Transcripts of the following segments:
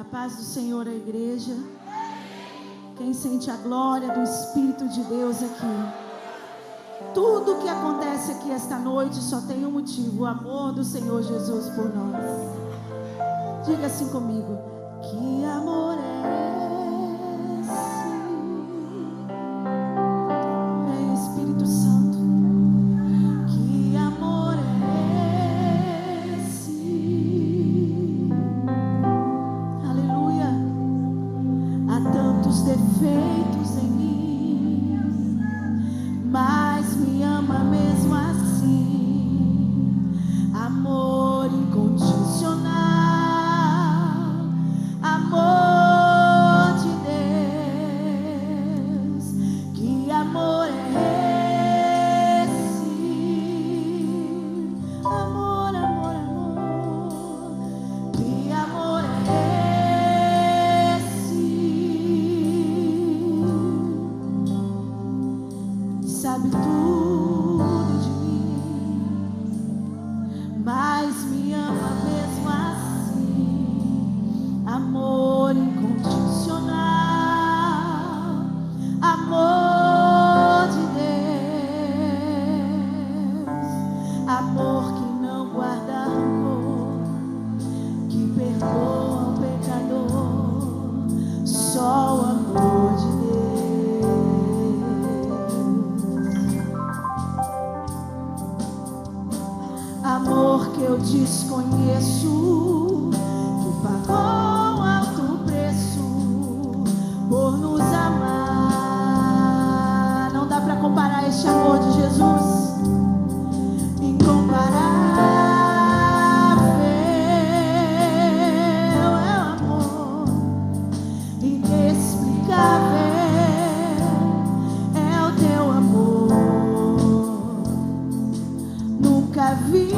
paz do Senhor, a igreja. Quem sente a glória do Espírito de Deus aqui. Tudo que acontece aqui esta noite só tem um motivo: o amor do Senhor Jesus por nós. Diga assim comigo: que amor é esse? Vem, Espírito Santo. Que amor é esse? Aleluia. Há tantos defeitos em mim, mas me ama mesmo assim. Amor incondicional, amor de Deus. Que amor é esse? Amor, amor, amor. Que amor é esse? Sabe tudo de mim, mas me ama mesmo assim. Amor incondicional, amor de Deus. Amor que não guarda rancor, que perdoa o pecador. Só o amor de Deus. Amor que eu desconheço, que pagou alto preço por nos amar. Não dá para comparar este amor de Jesus. Incomparável é o amor, inexplicável é o teu amor. Nunca vi,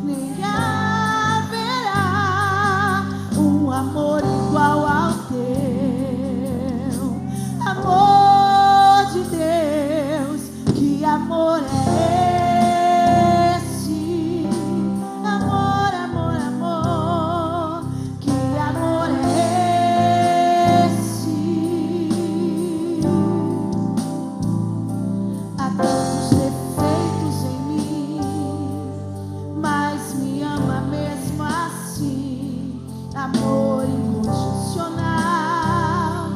nem haverá um amor igual ao teu. Amor de Deus, que amor é esse? Amor, amor, amor. Que amor é esse? Há tantos defeitos em mim, mas me ama mesmo assim. Amor incondicional,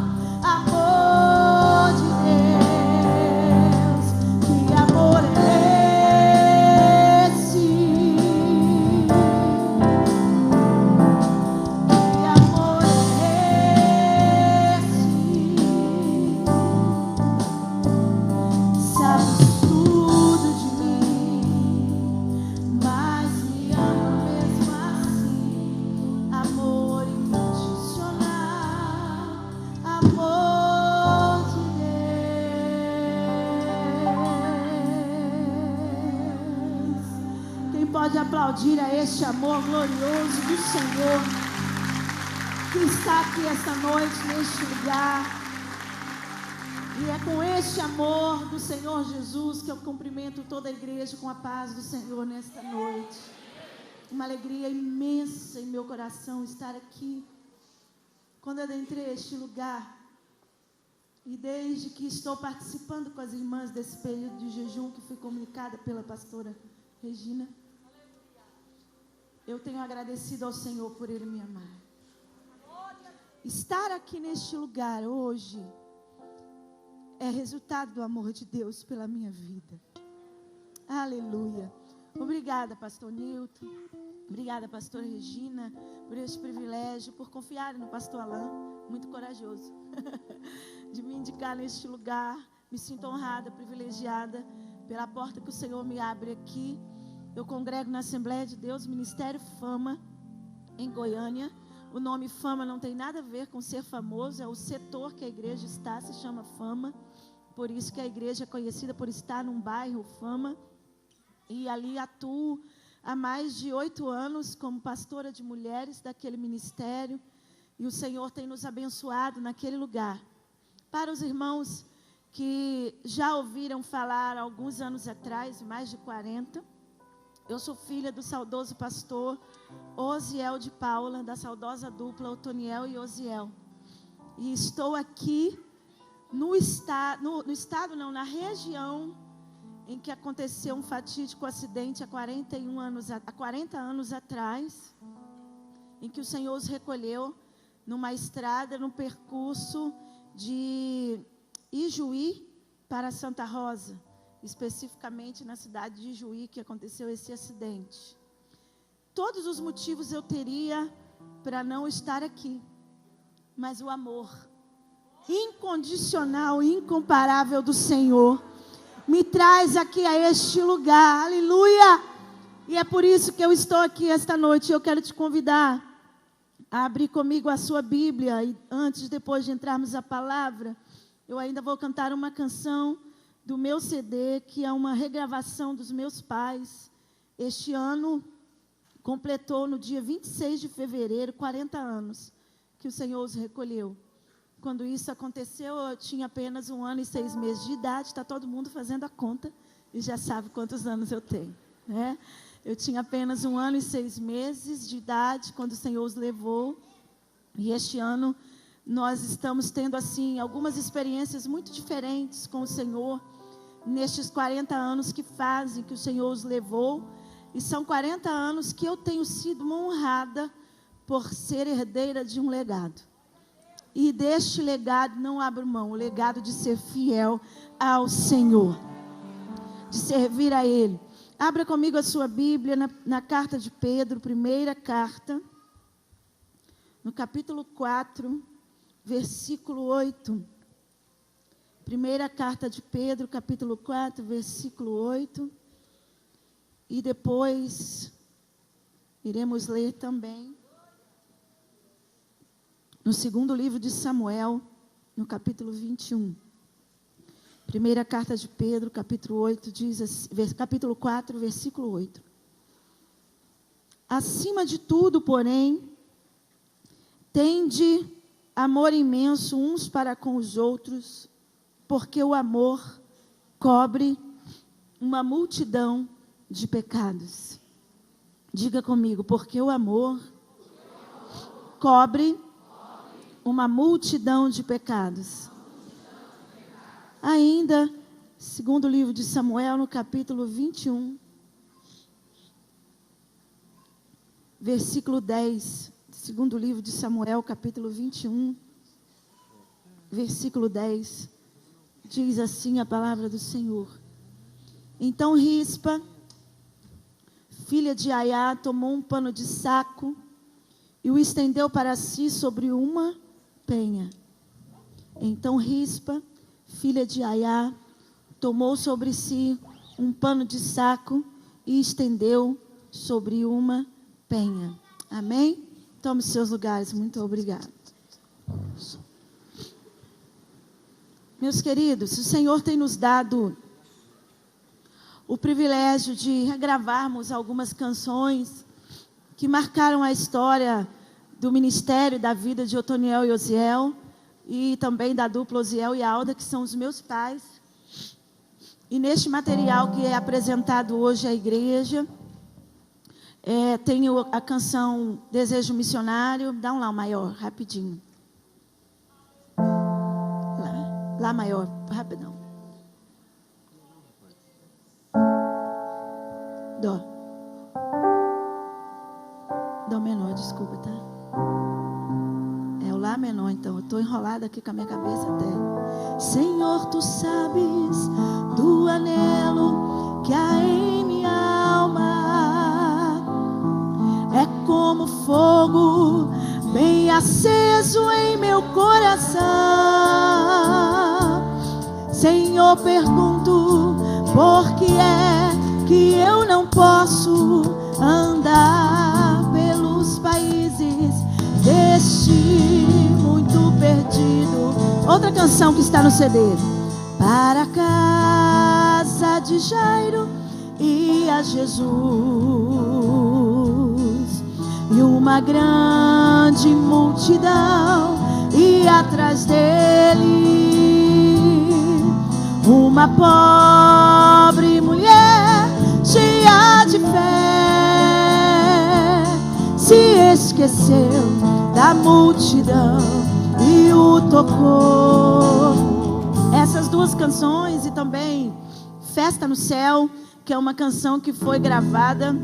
amor de Deus. Que amor é esse? Que amor é esse? Sabes tudo de mim, mas me ama mesmo assim. Amor incondicional, amor de Deus. Quem pode aplaudir a este amor glorioso do Senhor que está aqui esta noite, neste lugar? E é com este amor do Senhor Jesus que eu cumprimento toda a igreja com a paz do Senhor nesta noite. Uma alegria imensa em meu coração estar aqui. Quando eu adentrei este lugar, e desde que estou participando com as irmãs desse período de jejum que foi comunicada pela pastora Regina, eu tenho agradecido ao Senhor por Ele me amar. Estar aqui neste lugar hoje é resultado do amor de Deus pela minha vida. Aleluia. Obrigada, pastor Nilton. Obrigada, pastora Regina, por este privilégio, por confiarem no pastor Alain, muito corajoso, de me indicar neste lugar. Me sinto honrada, privilegiada pela porta que o Senhor me abre aqui. Eu congrego na Assembleia de Deus, Ministério Fama, em Goiânia. O nome Fama não tem nada a ver com ser famoso, é o setor que a igreja está, se chama Fama. Por isso que a igreja é conhecida por estar num bairro Fama. E ali atuo há mais de 8 anos como pastora de mulheres daquele ministério. E o Senhor tem nos abençoado naquele lugar. Para os irmãos que já ouviram falar alguns anos atrás, mais de 40, Eu sou filha do saudoso pastor Osiel de Paula, da saudosa dupla Otoniel e Osiel. E estou aqui na região em que aconteceu um fatídico acidente há 40 anos atrás, em que o Senhor os recolheu numa estrada, num percurso de Ijuí para Santa Rosa, especificamente na cidade de Ijuí, que aconteceu esse acidente. Todos os motivos eu teria para não estar aqui, mas o amor incondicional, incomparável do Senhor me traz aqui a este lugar, aleluia, e é por isso que eu estou aqui esta noite. Eu quero te convidar a abrir comigo a sua Bíblia, e depois de entrarmos a palavra, eu ainda vou cantar uma canção do meu CD, que é uma regravação dos meus pais. Este ano completou no dia 26 de fevereiro, 40 anos, que o Senhor os recolheu. Quando isso aconteceu, eu tinha apenas 1 ano e 6 meses de idade. Está todo mundo fazendo a conta e já sabe quantos anos eu tenho, né? Eu tinha apenas 1 ano e 6 meses de idade quando o Senhor os levou. E este ano nós estamos tendo assim algumas experiências muito diferentes com o Senhor, nestes 40 anos que fazem que o Senhor os levou. E são 40 anos que eu tenho sido honrada por ser herdeira de um legado. E deste legado não abro mão, o legado de ser fiel ao Senhor, de servir a Ele. Abra comigo a sua Bíblia na carta de Pedro, primeira carta, no capítulo 4, versículo 8. Primeira carta de Pedro, capítulo 4, versículo 8. E depois iremos ler também no segundo livro de Samuel, no capítulo 21. Primeira carta de Pedro, capítulo 8, diz assim, capítulo 4, versículo 8. Acima de tudo, porém, tende amor imenso uns para com os outros, porque o amor cobre uma multidão de pecados. Diga comigo, porque o amor cobre uma multidão de pecados. Ainda, segundo livro de Samuel, no capítulo 21, versículo 10. Segundo livro de Samuel, capítulo 21, versículo 10. Diz assim a palavra do Senhor. Então Rispa, filha de Aiá, tomou um pano de saco e o estendeu para si sobre uma penha. Então Rispa, filha de Aiá, tomou sobre si um pano de saco e estendeu sobre uma penha. Amém? Tome seus lugares. Muito obrigada. Meus queridos, o Senhor tem nos dado o privilégio de regravarmos algumas canções que marcaram a história do ministério, da vida de Otoniel e Osiel, e também da dupla Osiel e Alda, que são os meus pais. E neste material que é apresentado hoje à igreja, tenho a canção Desejo Missionário. Dá um Lá maior, rapidinho. Lá maior, rapidão. Dó menor, desculpa, tá? É o Lá menor, então. Eu estou enrolada aqui com a minha cabeça até. Senhor, tu sabes do anelo que há em minha alma. É como fogo bem aceso em meu coração. Senhor, pergunto, por que é que eu não posso andar pelos países deste muito perdido? Outra canção que está no CD. Para a casa de Jairo ia Jesus, e uma grande multidão ia atrás dele. Uma pobre mulher cheia de fé esqueceu da multidão e o tocou. Essas duas canções e também Festa no Céu, que é uma canção que foi gravada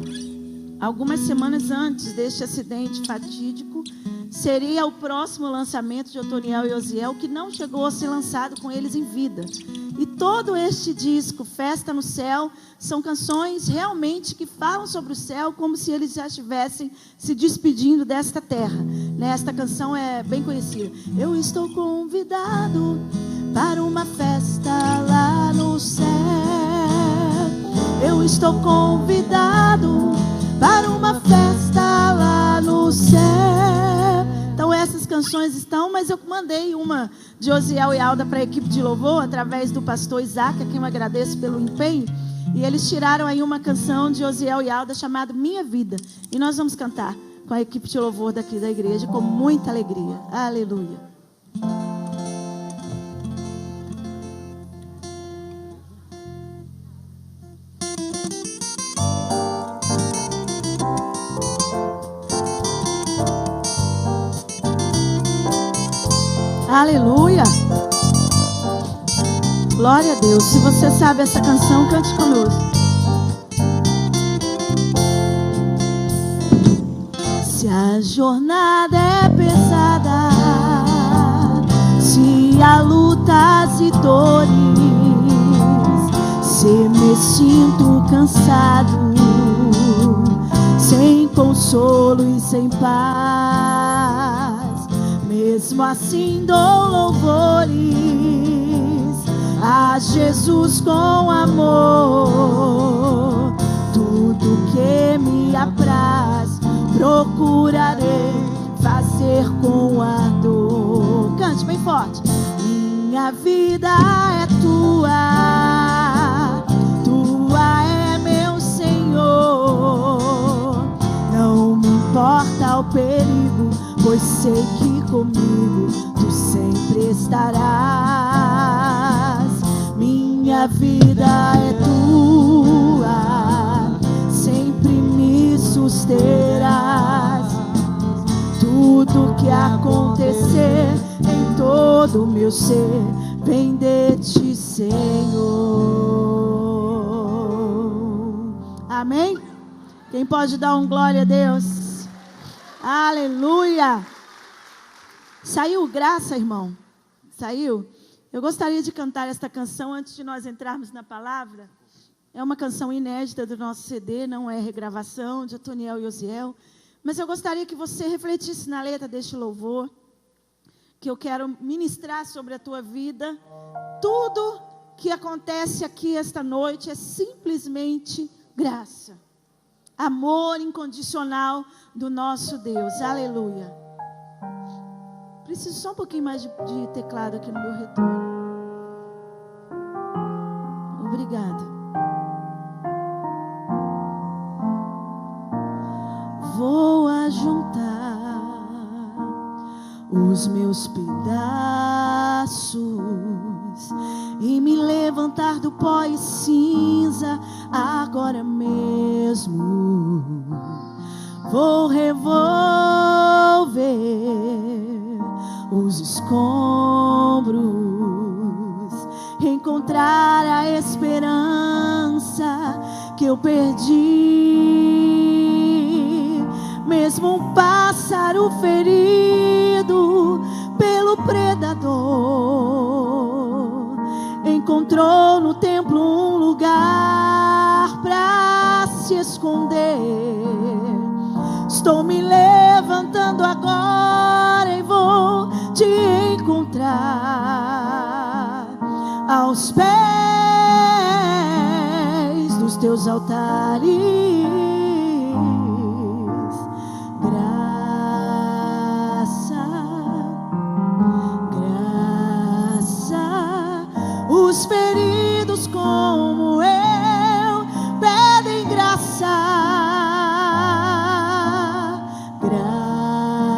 algumas semanas antes deste acidente fatídico, seria o próximo lançamento de Otoniel e Osiel, que não chegou a ser lançado com eles em vida. E todo este disco, Festa no Céu, são canções realmente que falam sobre o céu, como se eles já estivessem se despedindo desta terra. Esta canção é bem conhecida. Eu estou convidado para uma festa lá no céu. Eu estou convidado para uma festa lá no céu. Então essas canções estão, mas eu mandei uma de Osiel e Alda para a equipe de louvor, através do pastor Isaac, a quem eu agradeço pelo empenho. E eles tiraram aí uma canção de Osiel e Alda chamada Minha Vida. E nós vamos cantar com a equipe de louvor daqui da igreja com muita alegria. Aleluia. Aleluia. Glória a Deus. Se você sabe essa canção, cante conosco. Se a jornada é pesada, se há lutas e dores, se me sinto cansado, sem consolo e sem paz, mesmo assim dou louvores a Jesus com amor. Tudo que me apraz procurarei fazer com ardor. Cante bem forte. Minha vida é tua, tua é meu Senhor. Não me importa o perigo, pois sei que comigo tu sempre estarás. Minha vida é tua, sempre me susterás. Tudo que acontecer em todo o meu ser vem de ti, Senhor. Amém? Quem pode dar um glória a Deus? Aleluia! Saiu graça, irmão? Saiu? Eu gostaria de cantar esta canção antes de nós entrarmos na palavra. É uma canção inédita do nosso CD, não é regravação de Otoniel e Osiel. Mas eu gostaria que você refletisse na letra deste louvor, que eu quero ministrar sobre a tua vida. Tudo que acontece aqui esta noite é simplesmente graça. Amor incondicional do nosso Deus. Aleluia. Preciso só um pouquinho mais de teclado aqui no meu retorno. Obrigada. Vou ajuntar os meus pedaços e me levantar do pó e cinza agora mesmo. Vou revolver os escombros, encontrar a esperança que eu perdi. Mesmo um pássaro ferido pelo predador encontrou no templo um lugar para se esconder. Estou me levantando agora e vou te encontrar aos pés dos teus altares. Os feridos como eu pedem graça, graça,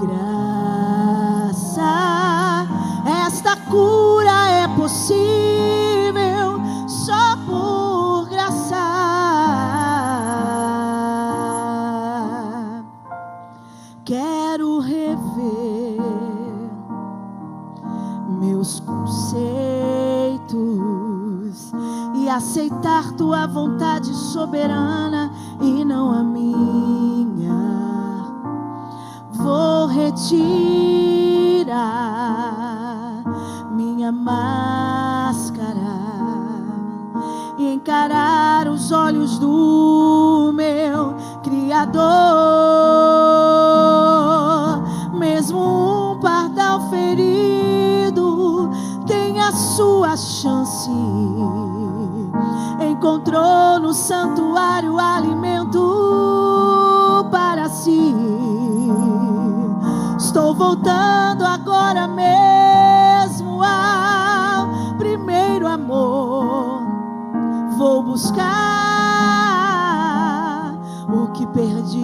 graça. Esta cura é possível só por aceitar tua vontade soberana e não a minha. Vou retirar minha máscara e encarar os olhos do meu Criador. Mesmo um pardal ferido tem a sua chance. Encontrou no santuário alimento para si. Estou voltando agora mesmo ao primeiro amor. Vou buscar o que perdi.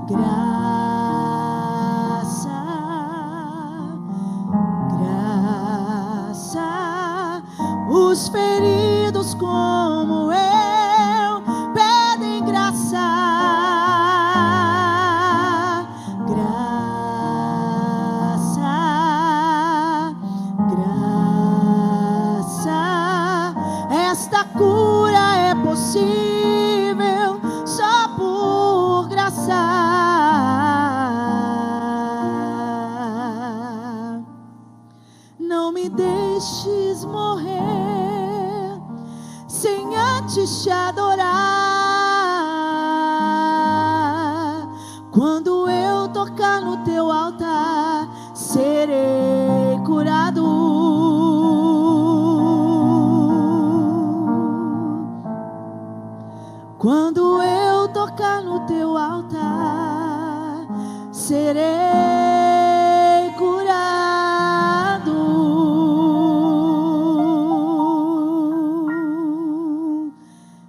Graça, os feridos como eu pedem graça. Esta cura é possível só por graça. Não me deixes morrer sem antes te adorar. Quando eu tocar no teu altar, serei curado. Quando eu tocar no teu altar, serei curado.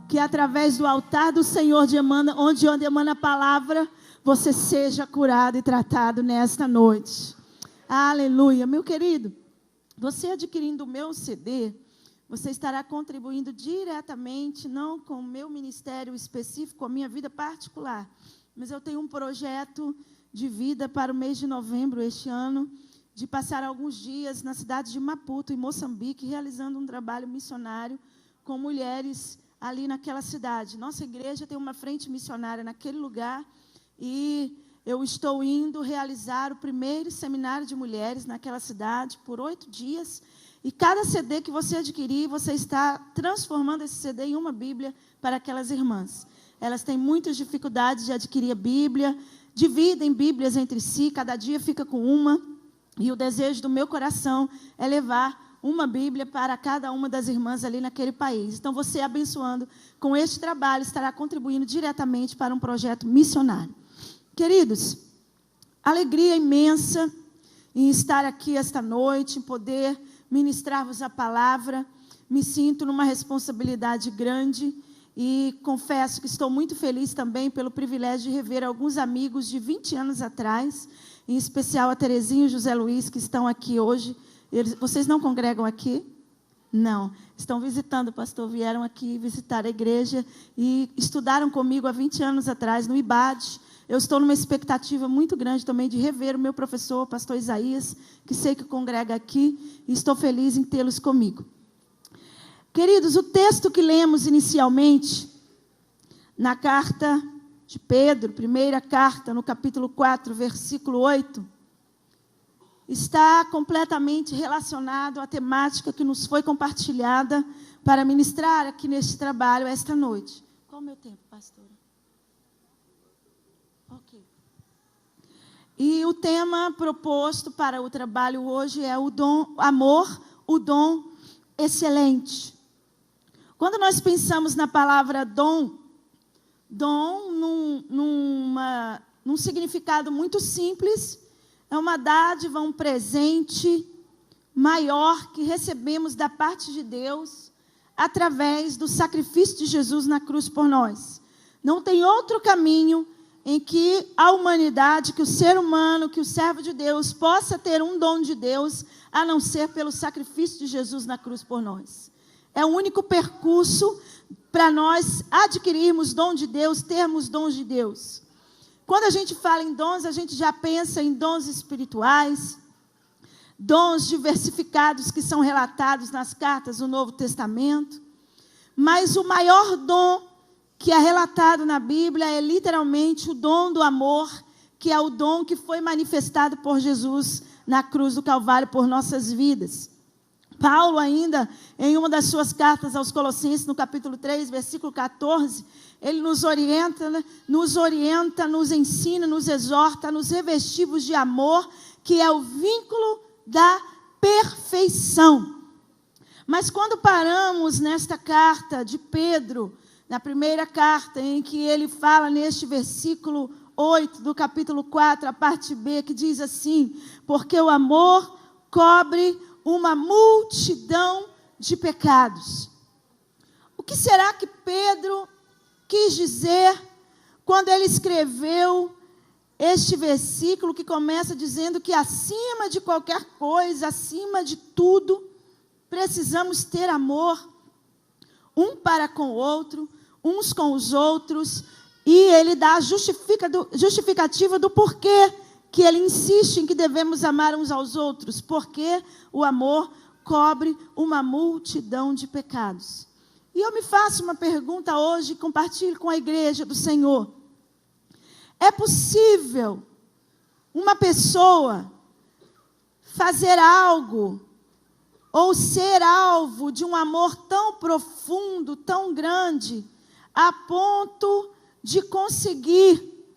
Que através do altar do Senhor, onde emana a palavra, você seja curado e tratado nesta noite. Aleluia. Meu querido, você adquirindo o meu CD, você estará contribuindo diretamente, não com o meu ministério específico, com a minha vida particular. Mas eu tenho um projeto de vida para o mês de novembro este ano, de passar alguns dias na cidade de Maputo, em Moçambique, realizando um trabalho missionário com mulheres ali naquela cidade. Nossa igreja tem uma frente missionária naquele lugar e eu estou indo realizar o primeiro seminário de mulheres naquela cidade por 8 dias. E cada CD que você adquirir, você está transformando esse CD em uma Bíblia para aquelas irmãs. Elas têm muitas dificuldades de adquirir a Bíblia, dividem Bíblias entre si, cada dia fica com uma. E o desejo do meu coração é levar uma Bíblia para cada uma das irmãs ali naquele país. Então, você abençoando com este trabalho, estará contribuindo diretamente para um projeto missionário. Queridos, alegria imensa em estar aqui esta noite, em poder ministrar-vos a palavra. Me sinto numa responsabilidade grande e confesso que estou muito feliz também pelo privilégio de rever alguns amigos de 20 anos atrás, em especial a Terezinha e o José Luiz, que estão aqui hoje. Vocês não congregam aqui? Não. Estão visitando, pastor, vieram aqui visitar a igreja e estudaram comigo há 20 anos atrás, no IBAD. Eu estou numa expectativa muito grande também de rever o meu professor, o pastor Isaías, que sei que congrega aqui, e estou feliz em tê-los comigo. Queridos, o texto que lemos inicialmente, na carta de Pedro, primeira carta, no capítulo 4, versículo 8, está completamente relacionado à temática que nos foi compartilhada para ministrar aqui neste trabalho esta noite. Qual o meu tempo, pastora? Ok. E o tema proposto para o trabalho hoje é o dom, amor, o dom excelente. Quando nós pensamos na palavra dom num significado muito simples, é uma dádiva, um presente maior que recebemos da parte de Deus através do sacrifício de Jesus na cruz por nós. Não tem outro caminho em que a humanidade, que o ser humano, que o servo de Deus possa ter um dom de Deus, a não ser pelo sacrifício de Jesus na cruz por nós. É o único percurso para nós adquirirmos dom de Deus, termos dons de Deus. Quando a gente fala em dons, a gente já pensa em dons espirituais, dons diversificados que são relatados nas cartas do Novo Testamento. Mas o maior dom que é relatado na Bíblia é literalmente o dom do amor, que é o dom que foi manifestado por Jesus na cruz do Calvário por nossas vidas. Paulo ainda, em uma das suas cartas aos Colossenses, no capítulo 3, versículo 14, ele nos orienta, nos ensina, nos exorta a nos revestirmos de amor, que é o vínculo da perfeição. Mas quando paramos nesta carta de Pedro, na primeira carta, em que ele fala neste versículo 8 do capítulo 4, a parte B, que diz assim: porque o amor cobre uma multidão de pecados. O que será que Pedro quis dizer quando ele escreveu este versículo que começa dizendo que acima de qualquer coisa, acima de tudo, precisamos ter amor um para com o outro, uns com os outros, e ele dá a justificativa do porquê que ele insiste em que devemos amar uns aos outros, porque o amor cobre uma multidão de pecados. E eu me faço uma pergunta hoje, compartilho com a igreja do Senhor. É possível uma pessoa fazer algo ou ser alvo de um amor tão profundo, tão grande, a ponto de conseguir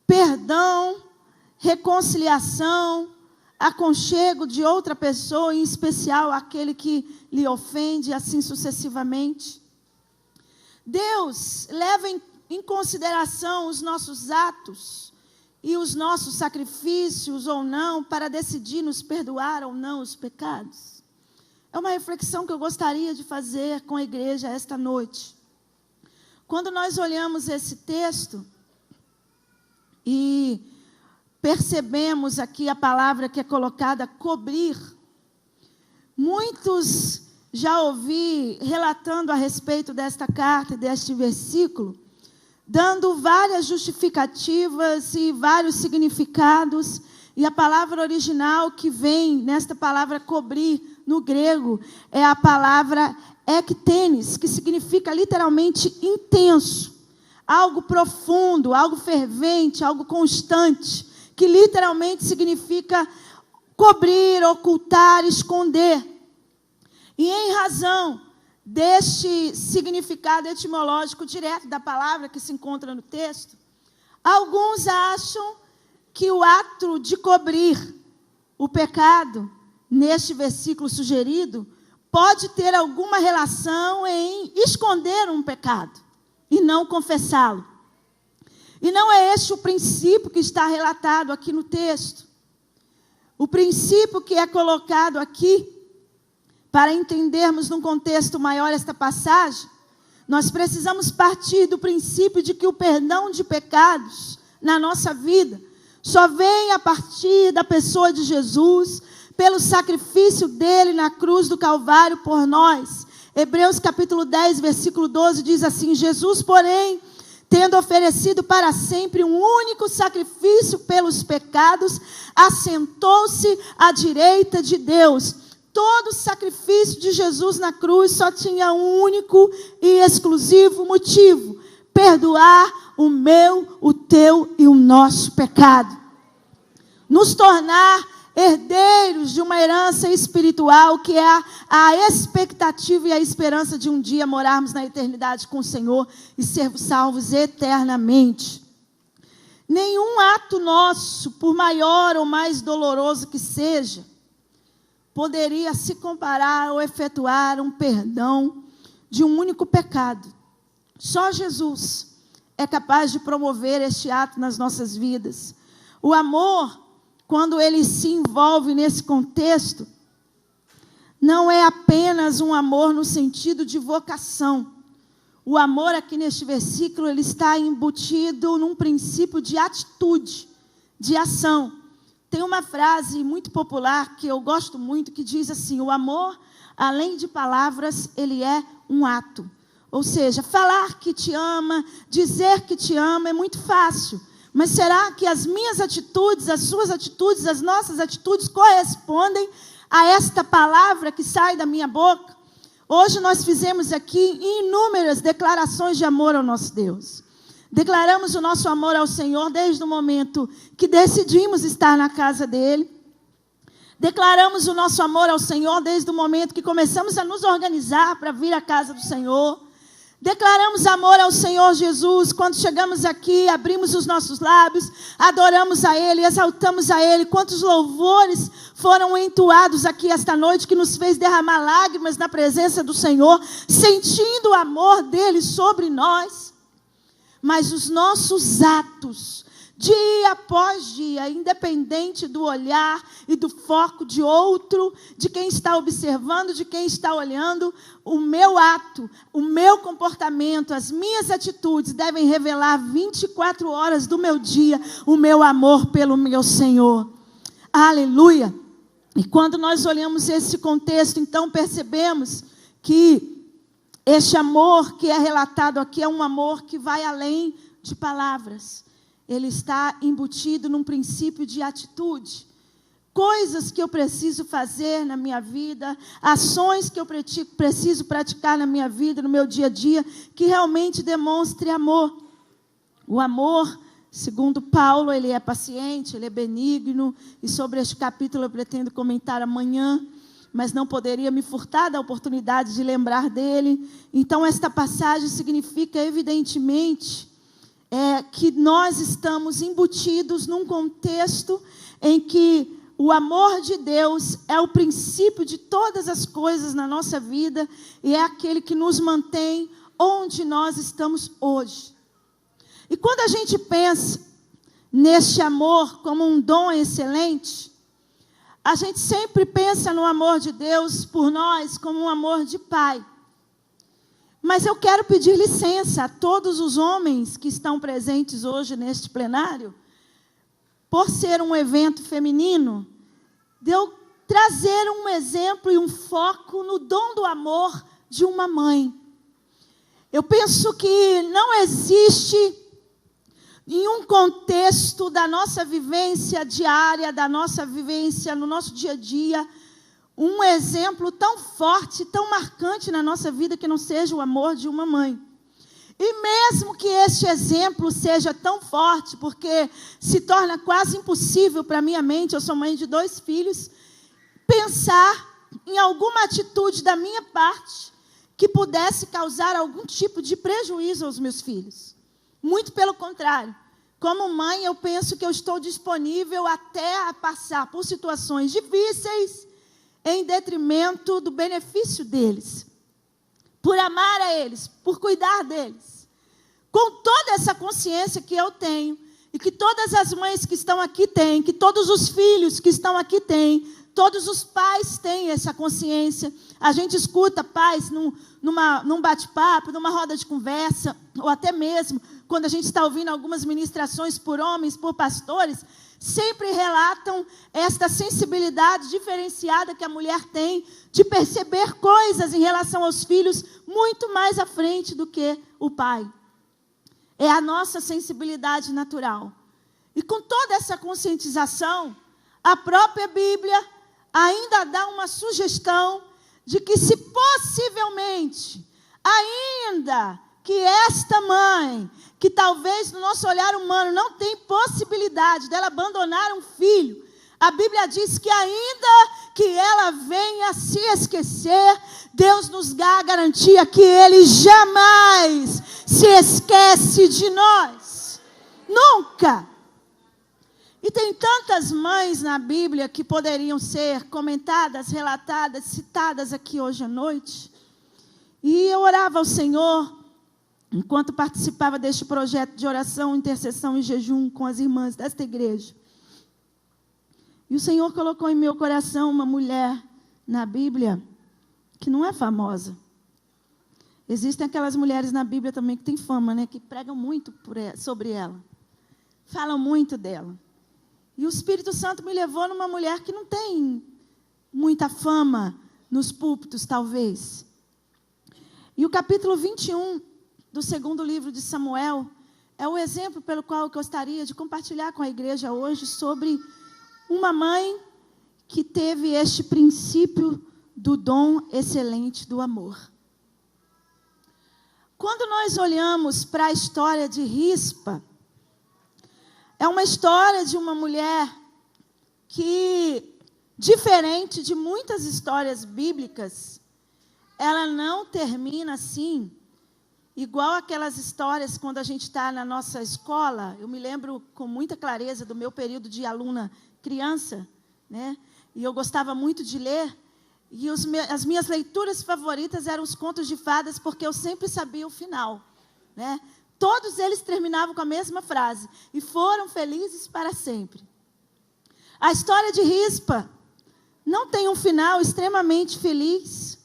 perdão, reconciliação, aconchego de outra pessoa, em especial aquele que lhe ofende, assim sucessivamente? Deus leva em consideração os nossos atos e os nossos sacrifícios ou não, para decidir nos perdoar ou não os pecados? É uma reflexão que eu gostaria de fazer com a igreja esta noite. Quando nós olhamos esse texto e percebemos aqui a palavra que é colocada, cobrir, muitos já ouvi relatando a respeito desta carta e deste versículo, dando várias justificativas e vários significados, e a palavra original que vem nesta palavra cobrir, no grego, é a palavra ektenes, que significa literalmente intenso, algo profundo, algo fervente, algo constante, que literalmente significa cobrir, ocultar, esconder. E em razão deste significado etimológico direto da palavra que se encontra no texto, alguns acham que o ato de cobrir o pecado, neste versículo sugerido, pode ter alguma relação em esconder um pecado e não confessá-lo. E não é este o princípio que está relatado aqui no texto. O princípio que é colocado aqui, para entendermos num contexto maior esta passagem, nós precisamos partir do princípio de que o perdão de pecados na nossa vida só vem a partir da pessoa de Jesus, pelo sacrifício dele na cruz do Calvário por nós. Hebreus capítulo 10, versículo 12 diz assim: Jesus, porém, tendo oferecido para sempre um único sacrifício pelos pecados, assentou-se à direita de Deus. Todo o sacrifício de Jesus na cruz só tinha um único e exclusivo motivo: perdoar o meu, o teu e o nosso pecado. Nos tornar herdeiros de uma herança espiritual, que é a expectativa e a esperança de um dia morarmos na eternidade com o Senhor e sermos salvos eternamente. Nenhum ato nosso, por maior ou mais doloroso que seja, poderia se comparar ou efetuar um perdão de um único pecado. Só Jesus é capaz de promover este ato nas nossas vidas. O amor, quando ele se envolve nesse contexto, não é apenas um amor no sentido de vocação. O amor aqui neste versículo, ele está embutido num princípio de atitude, de ação. Tem uma frase muito popular que eu gosto muito, que diz assim: o amor, além de palavras, ele é um ato. Ou seja, falar que te ama, dizer que te ama é muito fácil. Mas será que as minhas atitudes, as suas atitudes, as nossas atitudes correspondem a esta palavra que sai da minha boca? Hoje nós fizemos aqui inúmeras declarações de amor ao nosso Deus. Declaramos o nosso amor ao Senhor desde o momento que decidimos estar na casa dEle. Declaramos o nosso amor ao Senhor desde o momento que começamos a nos organizar para vir à casa do Senhor. Declaramos amor ao Senhor Jesus quando chegamos aqui, abrimos os nossos lábios, adoramos a Ele, exaltamos a Ele. Quantos louvores foram entoados aqui esta noite que nos fez derramar lágrimas na presença do Senhor, sentindo o amor dEle sobre nós. Mas os nossos atos, dia após dia, independente do olhar e do foco de outro, de quem está observando, de quem está olhando, o meu ato, o meu comportamento, as minhas atitudes devem revelar 24 horas do meu dia o meu amor pelo meu Senhor. Aleluia! E quando nós olhamos esse contexto, então percebemos que este amor que é relatado aqui é um amor que vai além de palavras. Ele está embutido num princípio de atitude. Coisas que eu preciso fazer na minha vida, ações que eu preciso praticar na minha vida, no meu dia a dia, que realmente demonstre amor. O amor, segundo Paulo, ele é paciente, ele é benigno, e sobre este capítulo eu pretendo comentar amanhã, mas não poderia me furtar da oportunidade de lembrar dele. Então, esta passagem significa, evidentemente, que nós estamos embutidos num contexto em que o amor de Deus é o princípio de todas as coisas na nossa vida e é aquele que nos mantém onde nós estamos hoje. E quando a gente pensa neste amor como um dom excelente, a gente sempre pensa no amor de Deus por nós como um amor de pai. Mas eu quero pedir licença a todos os homens que estão presentes hoje neste plenário, por ser um evento feminino, de eu trazer um exemplo e um foco no dom do amor de uma mãe. Eu penso que não existe em um contexto da nossa vivência diária, da nossa vivência no nosso dia a dia, um exemplo tão forte, tão marcante na nossa vida que não seja o amor de uma mãe. E mesmo que este exemplo seja tão forte, porque se torna quase impossível para a minha mente, eu sou mãe de 2 filhos, pensar em alguma atitude da minha parte que pudesse causar algum tipo de prejuízo aos meus filhos. Muito pelo contrário. Como mãe, eu penso que eu estou disponível até a passar por situações difíceis em detrimento do benefício deles. Por amar a eles, por cuidar deles. Com toda essa consciência que eu tenho, e que todas as mães que estão aqui têm, que todos os filhos que estão aqui têm, todos os pais têm essa consciência. A gente escuta pais num bate-papo, numa roda de conversa, ou até mesmo quando a gente está ouvindo algumas ministrações por homens, por pastores, sempre relatam esta sensibilidade diferenciada que a mulher tem de perceber coisas em relação aos filhos muito mais à frente do que o pai. É a nossa sensibilidade natural. E com toda essa conscientização, a própria Bíblia ainda dá uma sugestão de que se possivelmente, ainda que esta mãe, que talvez no nosso olhar humano não tem possibilidade dela abandonar um filho, a Bíblia diz que ainda que ela venha a se esquecer, Deus nos dá a garantia que Ele jamais se esquece de nós. Nunca. E tem tantas mães na Bíblia que poderiam ser comentadas, relatadas, citadas aqui hoje à noite. E eu orava ao Senhor, enquanto participava deste projeto de oração, intercessão e jejum com as irmãs desta igreja. E o Senhor colocou em meu coração uma mulher na Bíblia que não é famosa. Existem aquelas mulheres na Bíblia também que têm fama, né? Que pregam muito sobre ela. Falam muito dela. E o Espírito Santo me levou numa mulher que não tem muita fama nos púlpitos, talvez. E o capítulo 21 do 2º livro de Samuel é o exemplo pelo qual eu gostaria de compartilhar com a igreja hoje sobre uma mãe que teve este princípio do dom excelente do amor. Quando nós olhamos para a história de Rispa, é uma história de uma mulher que, diferente de muitas histórias bíblicas, ela não termina assim, igual aquelas histórias quando a gente está na nossa escola. Eu me lembro com muita clareza do meu período de aluna criança, né? E eu gostava muito de ler, e as minhas leituras favoritas eram os contos de fadas, porque eu sempre sabia o final, né? Todos eles terminavam com a mesma frase: e foram felizes para sempre. A história de Rispa não tem um final extremamente feliz.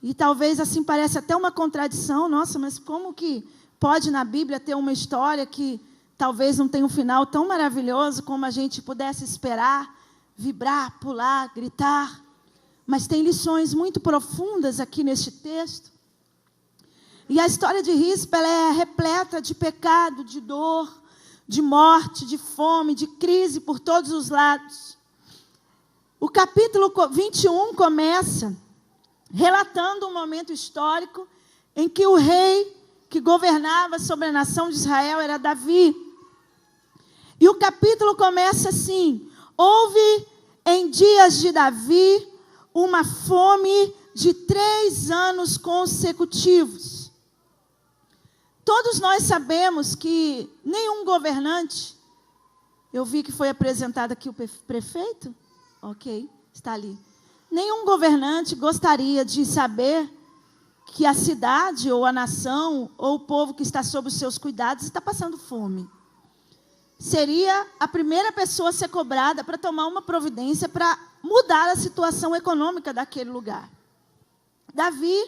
E talvez assim pareça até uma contradição. Nossa, mas como que pode na Bíblia ter uma história que talvez não tenha um final tão maravilhoso como a gente pudesse esperar, vibrar, pular, gritar? Mas tem lições muito profundas aqui neste texto. E a história de Rispa, ela é repleta de pecado, de dor, de morte, de fome, de crise por todos os lados. O capítulo 21 começa relatando um momento histórico em que o rei que governava sobre a nação de Israel era Davi. E o capítulo começa assim: houve em dias de Davi uma fome de 3 anos consecutivos. Todos nós sabemos que nenhum governante, eu vi que foi apresentado aqui o prefeito, ok, está ali. Nenhum governante gostaria de saber que a cidade, ou a nação, ou o povo que está sob os seus cuidados está passando fome. Seria a primeira pessoa a ser cobrada para tomar uma providência para mudar a situação econômica daquele lugar. Davi,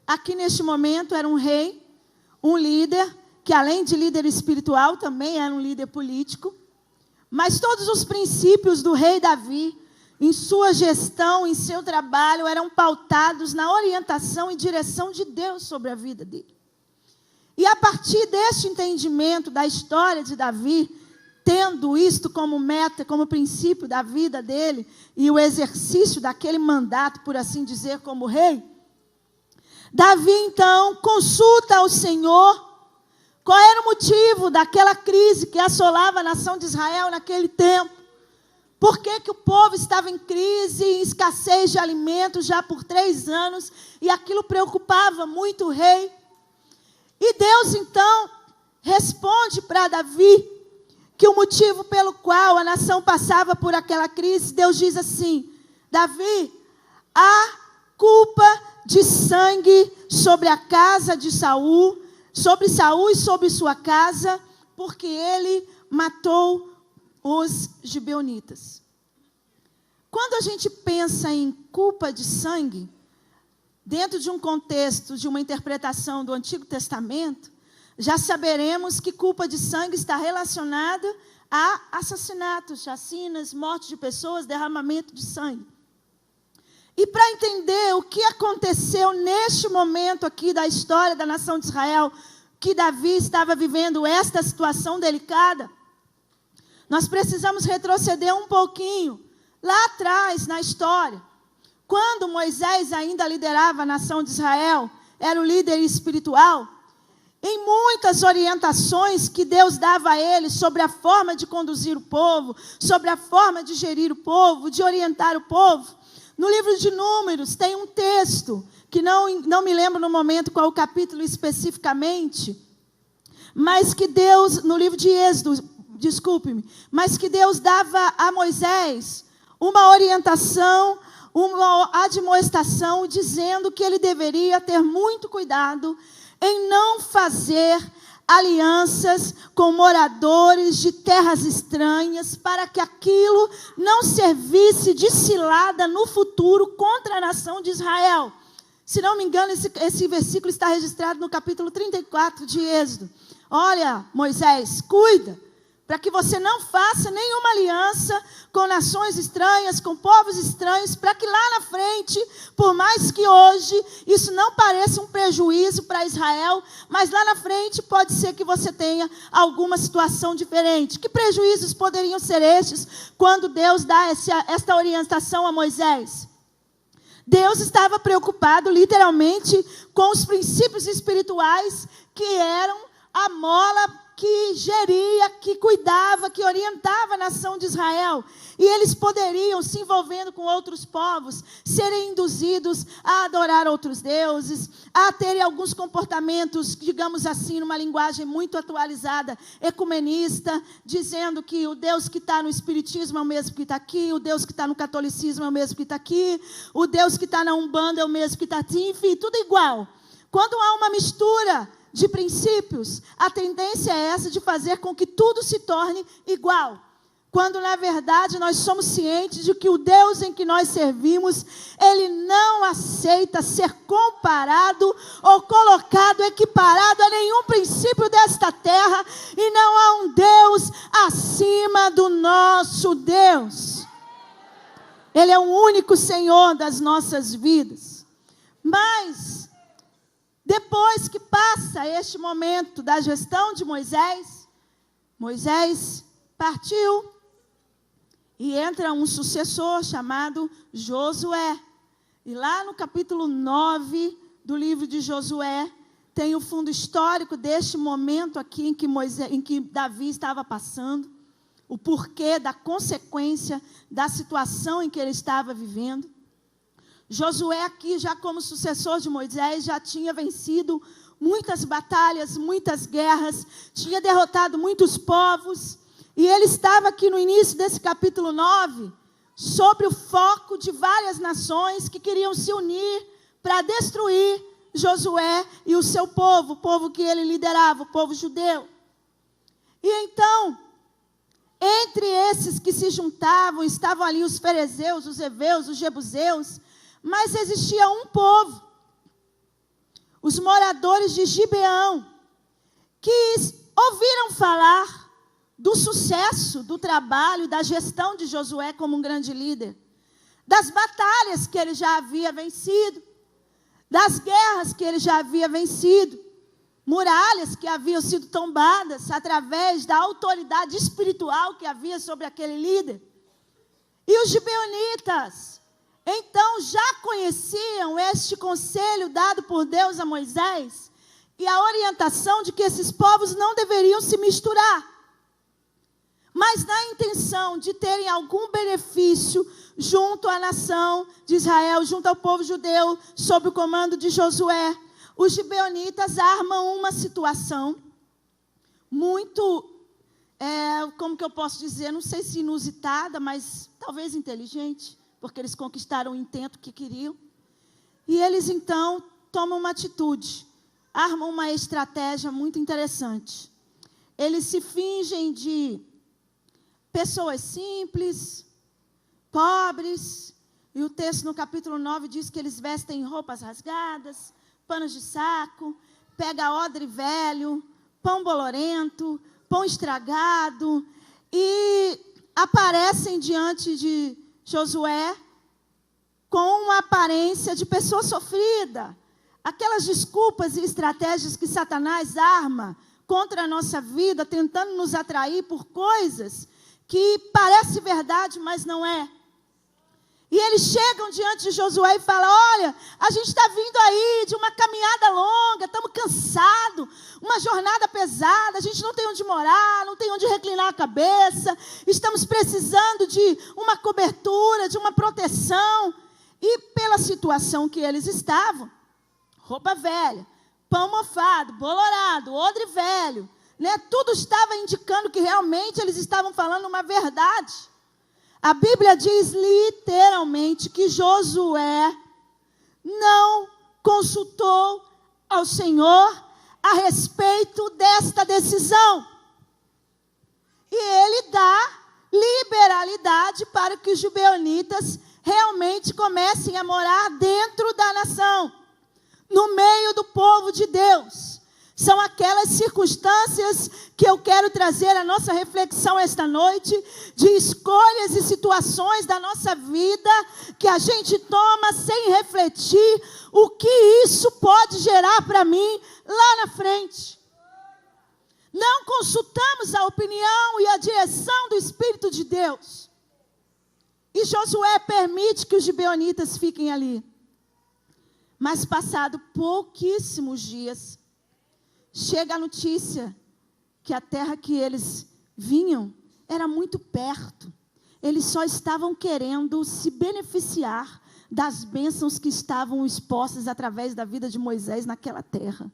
aqui neste momento, era um rei, um líder, que além de líder espiritual, também era um líder político. Mas todos os princípios do rei Davi, em sua gestão, em seu trabalho, eram pautados na orientação e direção de Deus sobre a vida dele. E a partir deste entendimento da história de Davi, tendo isto como meta, como princípio da vida dele, e o exercício daquele mandato, por assim dizer, como rei, Davi, então, consulta ao Senhor qual era o motivo daquela crise que assolava a nação de Israel naquele tempo. Por que que o povo estava em crise, em escassez de alimentos já por 3 anos, e aquilo preocupava muito o rei. E Deus, então, responde para Davi que o motivo pelo qual a nação passava por aquela crise, Deus diz assim: Davi, há culpa de sangue sobre a casa de Saul, sobre Saul e sobre sua casa, porque ele matou os gibeonitas. Quando a gente pensa em culpa de sangue, dentro de um contexto, de uma interpretação do Antigo Testamento, já saberemos que culpa de sangue está relacionada a assassinatos, chacinas, morte de pessoas, derramamento de sangue. E para entender o que aconteceu neste momento aqui da história da nação de Israel, que Davi estava vivendo esta situação delicada, nós precisamos retroceder um pouquinho, lá atrás na história. Quando Moisés ainda liderava a nação de Israel, era o líder espiritual, em muitas orientações que Deus dava a ele sobre a forma de conduzir o povo, sobre a forma de gerir o povo, de orientar o povo, no livro de Números tem um texto, que não me lembro no momento qual o capítulo especificamente, mas que Deus, no livro de Êxodo, desculpe-me, mas que Deus dava a Moisés uma orientação, uma admoestação, dizendo que ele deveria ter muito cuidado em não fazer alianças com moradores de terras estranhas, para que aquilo não servisse de cilada no futuro contra a nação de Israel. Se não me engano, esse versículo está registrado no capítulo 34 de Êxodo. Olha, Moisés, cuida, para que você não faça nenhuma aliança com nações estranhas, com povos estranhos, para que lá na frente, por mais que hoje isso não pareça um prejuízo para Israel, mas lá na frente pode ser que você tenha alguma situação diferente. Que prejuízos poderiam ser estes quando Deus dá esta orientação a Moisés? Deus estava preocupado literalmente com os princípios espirituais que eram a mola que geria, que cuidava, que orientava a nação de Israel. E eles poderiam, se envolvendo com outros povos, serem induzidos a adorar outros deuses, a terem alguns comportamentos, digamos assim, numa linguagem muito atualizada, ecumenista, dizendo que o Deus que está no Espiritismo é o mesmo que está aqui, o Deus que está no Catolicismo é o mesmo que está aqui, o Deus que está na Umbanda é o mesmo que está aqui, enfim, tudo igual. Quando há uma mistura de princípios, a tendência é essa de fazer com que tudo se torne igual. Quando, na verdade, nós somos cientes de que o Deus em que nós servimos, Ele não aceita ser comparado ou colocado, equiparado a nenhum princípio desta terra, e não há um Deus acima do nosso Deus. Ele é o único Senhor das nossas vidas. Mas depois que passa este momento da gestão de Moisés, Moisés partiu e entra um sucessor chamado Josué. E lá no capítulo 9 do livro de Josué, tem o fundo histórico deste momento aqui em que Davi estava passando, o porquê da consequência da situação em que ele estava vivendo. Josué aqui, já como sucessor de Moisés, já tinha vencido muitas batalhas, muitas guerras, tinha derrotado muitos povos, e ele estava aqui no início desse capítulo 9, sobre o foco de várias nações que queriam se unir para destruir Josué e o seu povo, o povo que ele liderava, o povo judeu. E então, entre esses que se juntavam, estavam ali os ferezeus, os heveus, os jebuseus, mas existia um povo, os moradores de Gibeão, que ouviram falar do sucesso, do trabalho, da gestão de Josué como um grande líder, das batalhas que ele já havia vencido, das guerras que ele já havia vencido, muralhas que haviam sido tombadas através da autoridade espiritual que havia sobre aquele líder. E os gibeonitas, então, já conheciam este conselho dado por Deus a Moisés e a orientação de que esses povos não deveriam se misturar, mas na intenção de terem algum benefício junto à nação de Israel, junto ao povo judeu, sob o comando de Josué. Os gibeonitas armam uma situação muito, como que eu posso dizer, não sei se inusitada, mas talvez inteligente, porque eles conquistaram o intento que queriam. E eles, então, tomam uma atitude, armam uma estratégia muito interessante. Eles se fingem de pessoas simples, pobres, e o texto no capítulo 9 diz que eles vestem roupas rasgadas, panos de saco, pega odre velho, pão bolorento, pão estragado, e aparecem diante de Josué com uma aparência de pessoa sofrida. Aquelas desculpas e estratégias que Satanás arma contra a nossa vida, tentando nos atrair por coisas que parece verdade, mas não é. E eles chegam diante de Josué e falam: olha, a gente está vindo aí de uma caminhada longa, estamos cansados, uma jornada pesada, a gente não tem onde morar, não tem onde reclinar a cabeça, estamos precisando de uma cobertura, de uma proteção. E pela situação que eles estavam, roupa velha, pão mofado, bolorado, odre velho, né? Tudo estava indicando que realmente eles estavam falando uma verdade. A Bíblia diz literalmente que Josué não consultou ao Senhor a respeito desta decisão. E ele dá liberalidade para que os gibeonitas realmente comecem a morar dentro da nação, no meio do povo de Deus, São aquelas circunstâncias que eu quero trazer à nossa reflexão esta noite, de escolhas e situações da nossa vida que a gente toma sem refletir o que isso pode gerar para mim lá na frente. Não consultamos a opinião e a direção do Espírito de Deus. E Josué permite que os gibeonitas fiquem ali. Mas passado pouquíssimos dias, chega a notícia que a terra que eles vinham era muito perto. Eles só estavam querendo se beneficiar das bênçãos que estavam expostas através da vida de Moisés naquela terra.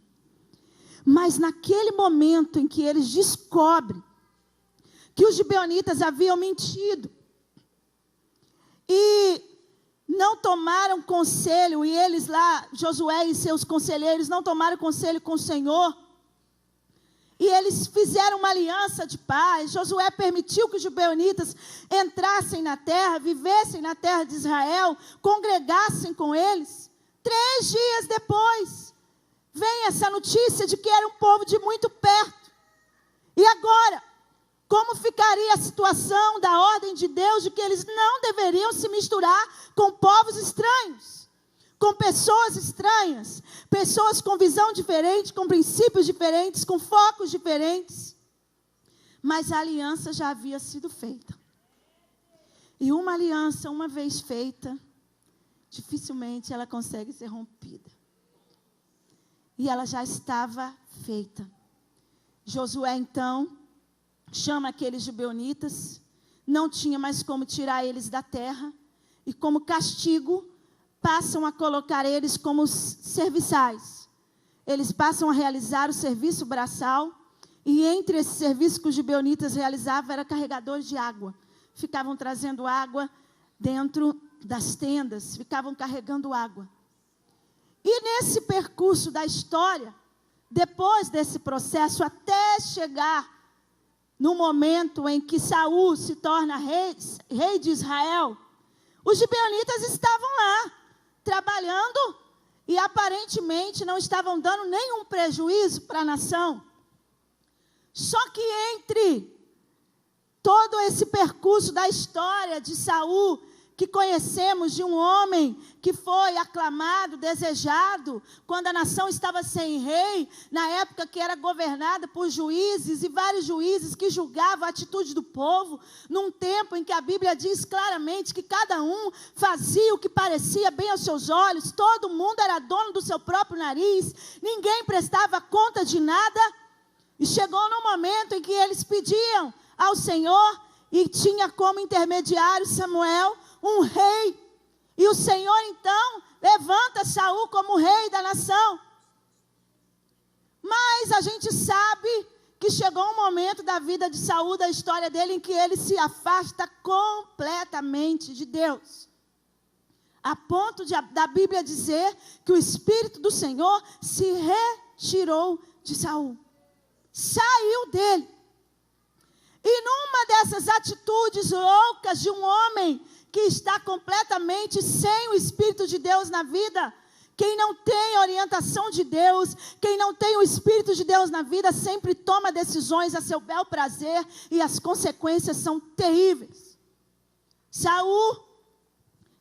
Mas naquele momento em que eles descobrem que os gibeonitas haviam mentido e não tomaram conselho, e eles lá, Josué e seus conselheiros, não tomaram conselho com o Senhor, e eles fizeram uma aliança de paz. Josué permitiu que os gibeonitas entrassem na terra, vivessem na terra de Israel, congregassem com eles. 3 dias depois, vem essa notícia de que era um povo de muito perto. E agora, como ficaria a situação da ordem de Deus de que eles não deveriam se misturar com povos estranhos, com pessoas estranhas, pessoas com visão diferente, com princípios diferentes, com focos diferentes. Mas a aliança já havia sido feita. E uma aliança, uma vez feita, dificilmente ela consegue ser rompida. E ela já estava feita. Josué, então, chama aqueles gibeonitas, não tinha mais como tirar eles da terra, e como castigo, passam a colocar eles como serviçais. Eles passam a realizar o serviço braçal, e entre esse serviço que os gibeonitas realizavam, era carregadores de água. Ficavam trazendo água dentro das tendas, ficavam carregando água. E nesse percurso da história, depois desse processo, até chegar no momento em que Saul se torna rei de Israel, os gibeonitas estavam lá, trabalhando, e aparentemente não estavam dando nenhum prejuízo para a nação. Só que entre todo esse percurso da história de Saul, que conhecemos de um homem que foi aclamado, desejado, quando a nação estava sem rei, na época que era governada por juízes, e vários juízes que julgavam a atitude do povo, num tempo em que a Bíblia diz claramente que cada um fazia o que parecia bem aos seus olhos, todo mundo era dono do seu próprio nariz, ninguém prestava conta de nada, e chegou no momento em que eles pediam ao Senhor, e tinha como intermediário Samuel, um rei, e o Senhor então levanta Saul como rei da nação. Mas a gente sabe que chegou um momento da vida de Saul, da história dele, em que ele se afasta completamente de Deus, a ponto da Bíblia dizer que o Espírito do Senhor se retirou de Saul, saiu dele. E numa dessas atitudes loucas de um homem que está completamente sem o Espírito de Deus na vida, quem não tem a orientação de Deus, quem não tem o Espírito de Deus na vida, sempre toma decisões a seu bel prazer, e as consequências são terríveis. Saul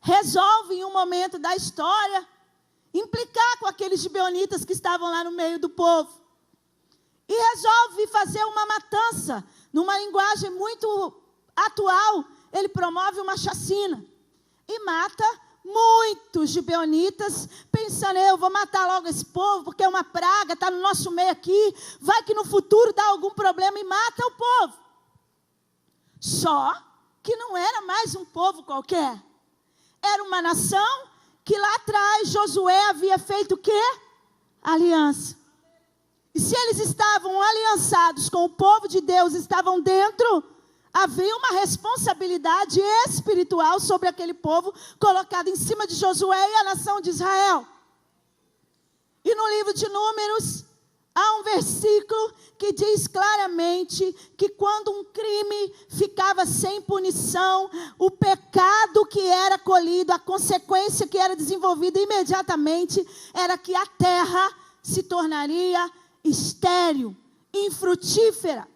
resolve em um momento da história implicar com aqueles gibeonitas que estavam lá no meio do povo, e resolve fazer uma matança. Numa linguagem muito atual, ele promove uma chacina e mata muitos gibeonitas, pensando: eu vou matar logo esse povo, porque é uma praga, está no nosso meio aqui, vai que no futuro dá algum problema, e mata o povo. Só que não era mais um povo qualquer, era uma nação que lá atrás Josué havia feito o quê? Aliança. E se eles estavam aliançados com o povo de Deus, estavam dentro, havia uma responsabilidade espiritual sobre aquele povo, colocada em cima de Josué e a nação de Israel. E no livro de Números, há um versículo que diz claramente que quando um crime ficava sem punição, o pecado que era colhido, a consequência que era desenvolvida imediatamente, era que a terra se tornaria estéril, infrutífera.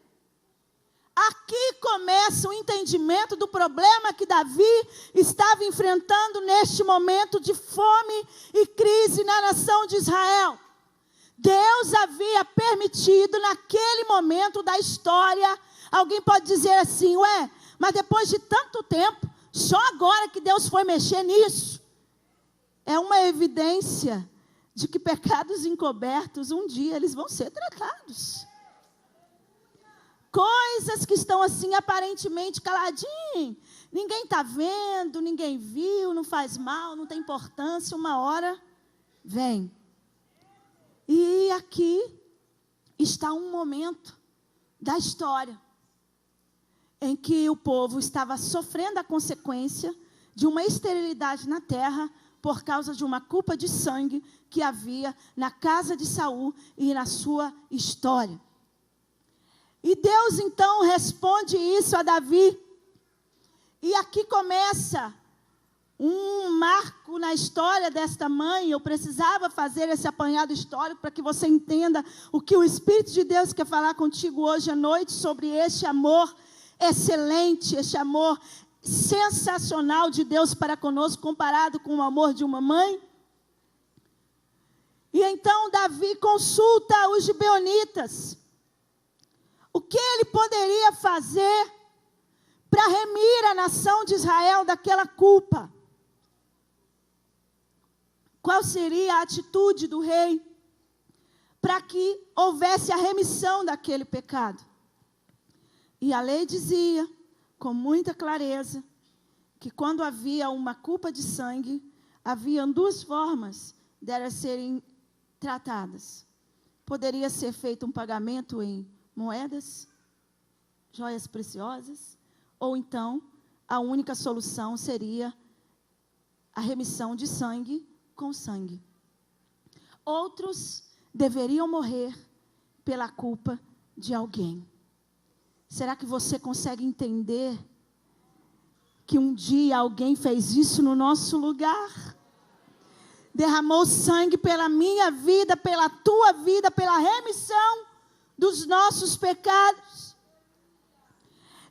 Aqui começa o entendimento do problema que Davi estava enfrentando neste momento de fome e crise na nação de Israel. Deus havia permitido naquele momento da história. Alguém pode dizer assim, ué, mas depois de tanto tempo, só agora que Deus foi mexer nisso? É uma evidência de que pecados encobertos, um dia eles vão ser tratados. Coisas que estão assim aparentemente caladinho, ninguém está vendo, ninguém viu, não faz mal, não tem importância, uma hora vem. E aqui está um momento da história em que o povo estava sofrendo a consequência de uma esterilidade na terra por causa de uma culpa de sangue que havia na casa de Saul e na sua história. E Deus então responde isso a Davi. E aqui começa um marco na história desta mãe. Eu precisava fazer esse apanhado histórico para que você entenda o que o Espírito de Deus quer falar contigo hoje à noite sobre este amor excelente, este amor sensacional de Deus para conosco, comparado com o amor de uma mãe. E então Davi consulta os gibeonitas. O que ele poderia fazer para remir a nação de Israel daquela culpa? Qual seria a atitude do rei para que houvesse a remissão daquele pecado? E a lei dizia, com muita clareza, que quando havia uma culpa de sangue, haviam duas formas de elas serem tratadas. Poderia ser feito um pagamento em moedas, joias preciosas, ou então a única solução seria a remissão de sangue com sangue. Outros deveriam morrer pela culpa de alguém. Será que você consegue entender que um dia alguém fez isso no nosso lugar? Derramou sangue pela minha vida, pela tua vida, pela remissão dos nossos pecados.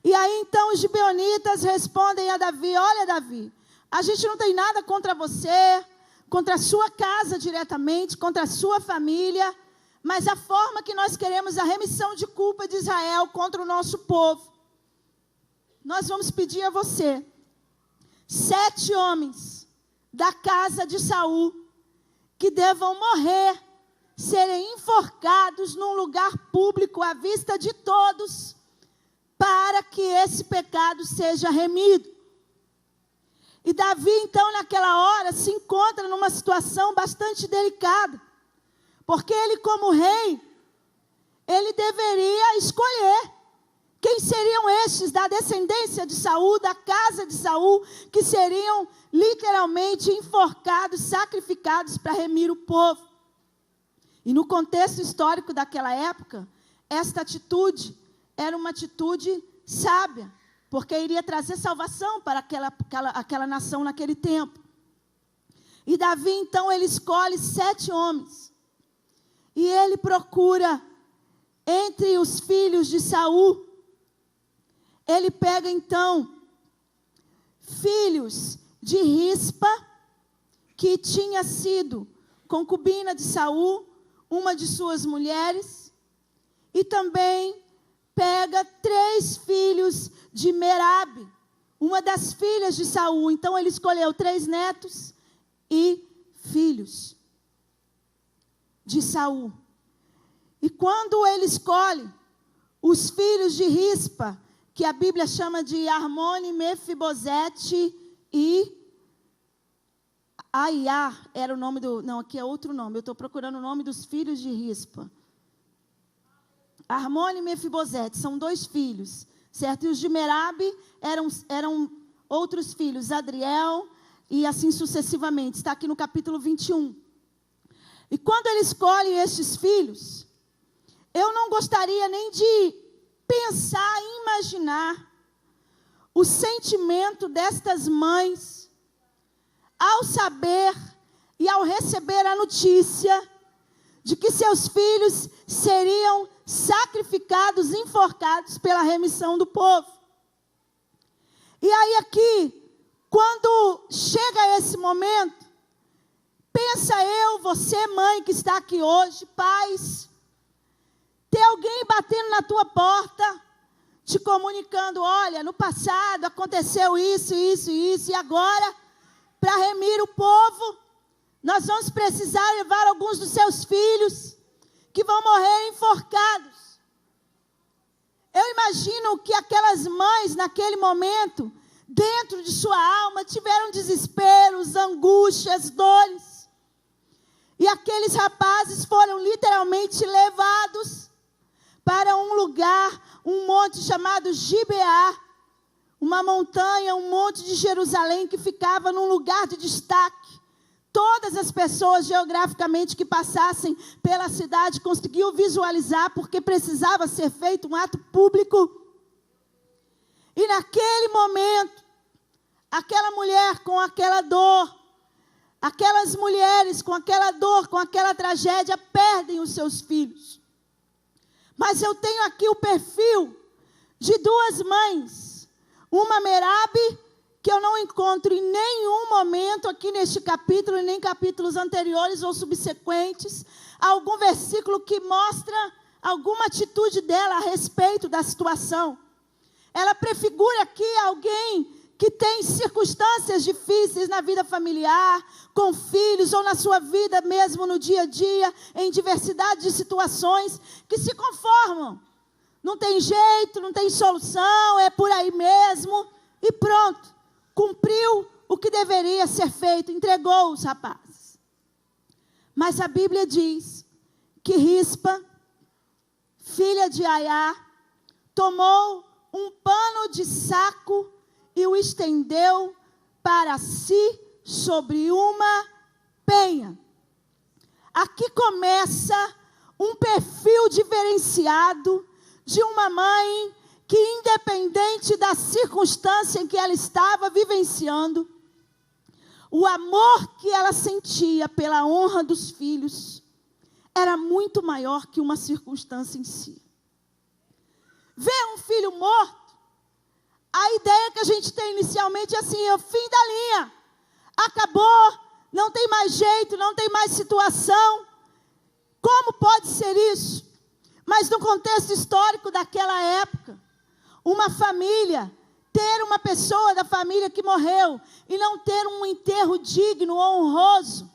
E aí então os gibeonitas respondem a Davi, olha Davi, a gente não tem nada contra você, contra a sua casa diretamente, contra a sua família, mas a forma que nós queremos a remissão de culpa de Israel contra o nosso povo, nós vamos pedir a você, 7 homens da casa de Saul, que devam morrer, serem enforcados num lugar público à vista de todos, para que esse pecado seja remido. E Davi, então, naquela hora, se encontra numa situação bastante delicada, porque ele, como rei, ele deveria escolher quem seriam estes da descendência de Saul, da casa de Saul, que seriam literalmente enforcados, sacrificados para remir o povo. E no contexto histórico daquela época, esta atitude era uma atitude sábia, porque iria trazer salvação para aquela nação naquele tempo. E Davi, então, ele escolhe 7 homens. E ele procura, entre os filhos de Saul, ele pega, então, filhos de Rispa, que tinha sido concubina de Saul, uma de suas mulheres, e também pega 3 filhos de Merabe, uma das filhas de Saul. Então ele escolheu 3 netos e filhos de Saul. E quando ele escolhe os filhos de Rispa, que a Bíblia chama de Armone, Mefibosete e Aiá, era o nome do... Não, aqui é outro nome. Eu estou procurando o nome dos filhos de Rispa. Armone e Mefibosete, são 2 filhos, certo? E os de Merabe eram outros filhos, Adriel e assim sucessivamente. Está aqui no capítulo 21. E quando ele escolhe estes filhos, eu não gostaria nem de pensar, imaginar o sentimento destas mães ao saber e ao receber a notícia de que seus filhos seriam sacrificados, enforcados pela remissão do povo. E aí aqui, quando chega esse momento, pensa eu, você mãe que está aqui hoje, pais, ter alguém batendo na tua porta, te comunicando, olha, no passado aconteceu isso, isso, isso, e agora, para remir o povo, nós vamos precisar levar alguns dos seus filhos, que vão morrer enforcados. Eu imagino que aquelas mães, naquele momento, dentro de sua alma, tiveram desesperos, angústias, dores. E aqueles rapazes foram literalmente levados para um lugar, um monte chamado Gibeá, uma montanha, um monte de Jerusalém que ficava num lugar de destaque. Todas as pessoas geograficamente que passassem pela cidade conseguiam visualizar, porque precisava ser feito um ato público. E naquele momento, aquela mulher com aquela dor, aquelas mulheres com aquela dor, com aquela tragédia, perdem os seus filhos. Mas eu tenho aqui o perfil de duas mães, uma Merabe, que eu não encontro em nenhum momento aqui neste capítulo, nem capítulos anteriores ou subsequentes, algum versículo que mostra alguma atitude dela a respeito da situação. Ela prefigura aqui alguém que tem circunstâncias difíceis na vida familiar, com filhos, ou na sua vida mesmo no dia a dia, em diversidade de situações, que se conformam. Não tem jeito, não tem solução, é por aí mesmo, e pronto. Cumpriu o que deveria ser feito, entregou os rapazes. Mas a Bíblia diz que Rispa, filha de Aiá, tomou um pano de saco e o estendeu para si sobre uma penha. Aqui começa um perfil diferenciado de uma mãe que, independente da circunstância em que ela estava vivenciando, o amor que ela sentia pela honra dos filhos era muito maior que uma circunstância em si. Ver um filho morto, a ideia que a gente tem inicialmente é assim, é o fim da linha. Acabou, não tem mais jeito, não tem mais situação. Como pode ser isso? Mas no contexto histórico daquela época, uma família, ter uma pessoa da família que morreu e não ter um enterro digno, honroso,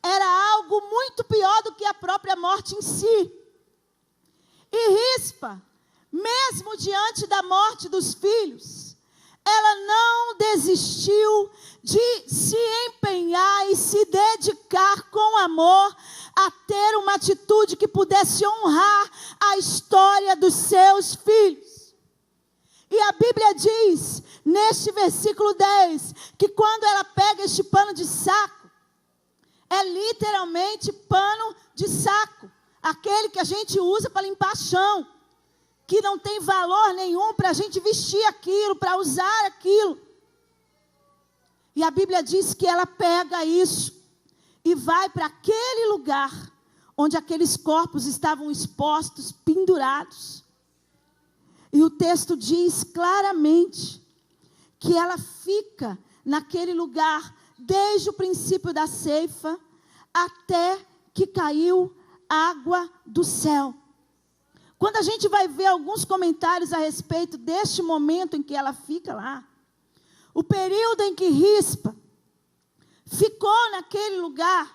era algo muito pior do que a própria morte em si. E Rispa, mesmo diante da morte dos filhos, ela não desistiu de se empenhar e se dedicar com amor a ter uma atitude que pudesse honrar a história dos seus filhos. E a Bíblia diz, neste versículo 10, que quando ela pega este pano de saco, é literalmente pano de saco, aquele que a gente usa para limpar chão, que não tem valor nenhum para a gente vestir aquilo, para usar aquilo. E a Bíblia diz que ela pega isso e vai para aquele lugar onde aqueles corpos estavam expostos, pendurados. E o texto diz claramente que ela fica naquele lugar desde o princípio da ceifa até que caiu água do céu. Quando a gente vai ver alguns comentários a respeito deste momento em que ela fica lá, o período em que Rispa ficou naquele lugar,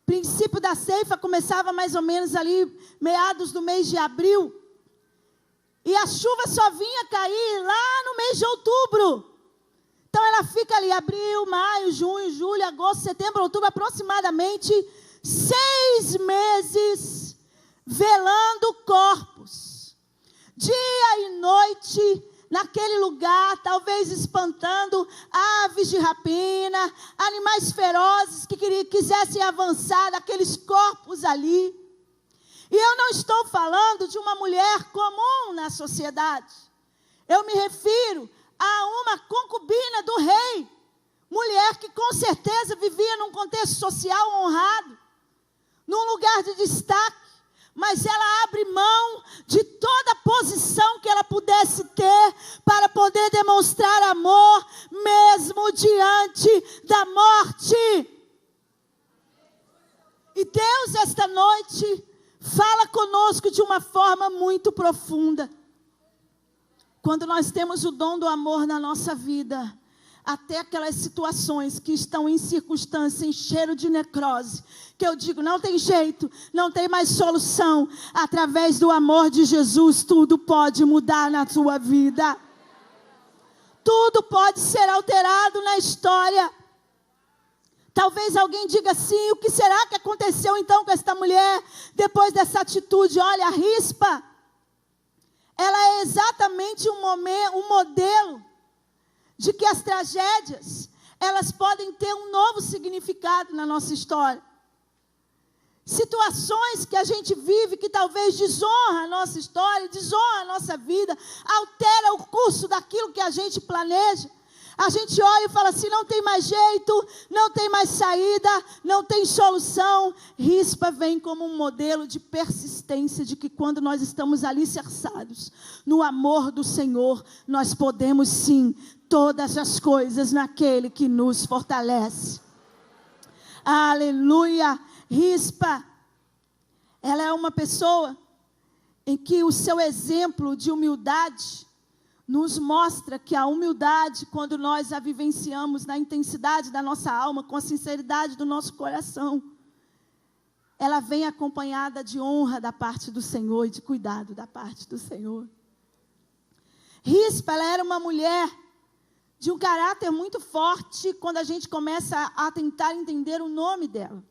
princípio da ceifa começava mais ou menos ali, meados do mês de abril, e a chuva só vinha cair lá no mês de outubro. Então ela fica ali, abril, maio, junho, julho, agosto, setembro, outubro, aproximadamente 6 meses, velando corpos, dia e noite, naquele lugar, talvez espantando aves de rapina, animais ferozes que quisessem avançar daqueles corpos ali. E eu não estou falando de uma mulher comum na sociedade. Eu me refiro a uma concubina do rei, mulher que com certeza vivia num contexto social honrado, num lugar de destaque, mas ela abre mão de toda a posição que ela pudesse ter para poder demonstrar amor, mesmo diante da morte. E Deus, esta noite, fala conosco de uma forma muito profunda. Quando nós temos o dom do amor na nossa vida, até aquelas situações que estão em circunstância, em cheiro de necrose, que eu digo, não tem jeito, não tem mais solução. Através do amor de Jesus, tudo pode mudar na sua vida. Tudo pode ser alterado na história. Talvez alguém diga assim, o que será que aconteceu então com esta mulher, depois dessa atitude? Olha, a Rispa, ela é exatamente um modelo de que as tragédias, elas podem ter um novo significado na nossa história. Situações que a gente vive que talvez desonra a nossa história, desonra a nossa vida, altera o curso daquilo que a gente planeja. A gente olha e fala assim, não tem mais jeito, não tem mais saída, não tem solução. Rispa vem como um modelo de persistência, de que quando nós estamos alicerçados no amor do Senhor, nós podemos sim todas as coisas naquele que nos fortalece. Aleluia! Rispa, ela é uma pessoa em que o seu exemplo de humildade nos mostra que a humildade, quando nós a vivenciamos na intensidade da nossa alma, com a sinceridade do nosso coração, ela vem acompanhada de honra da parte do Senhor e de cuidado da parte do Senhor. Rispa, ela era uma mulher de um caráter muito forte quando a gente começa a tentar entender o nome dela.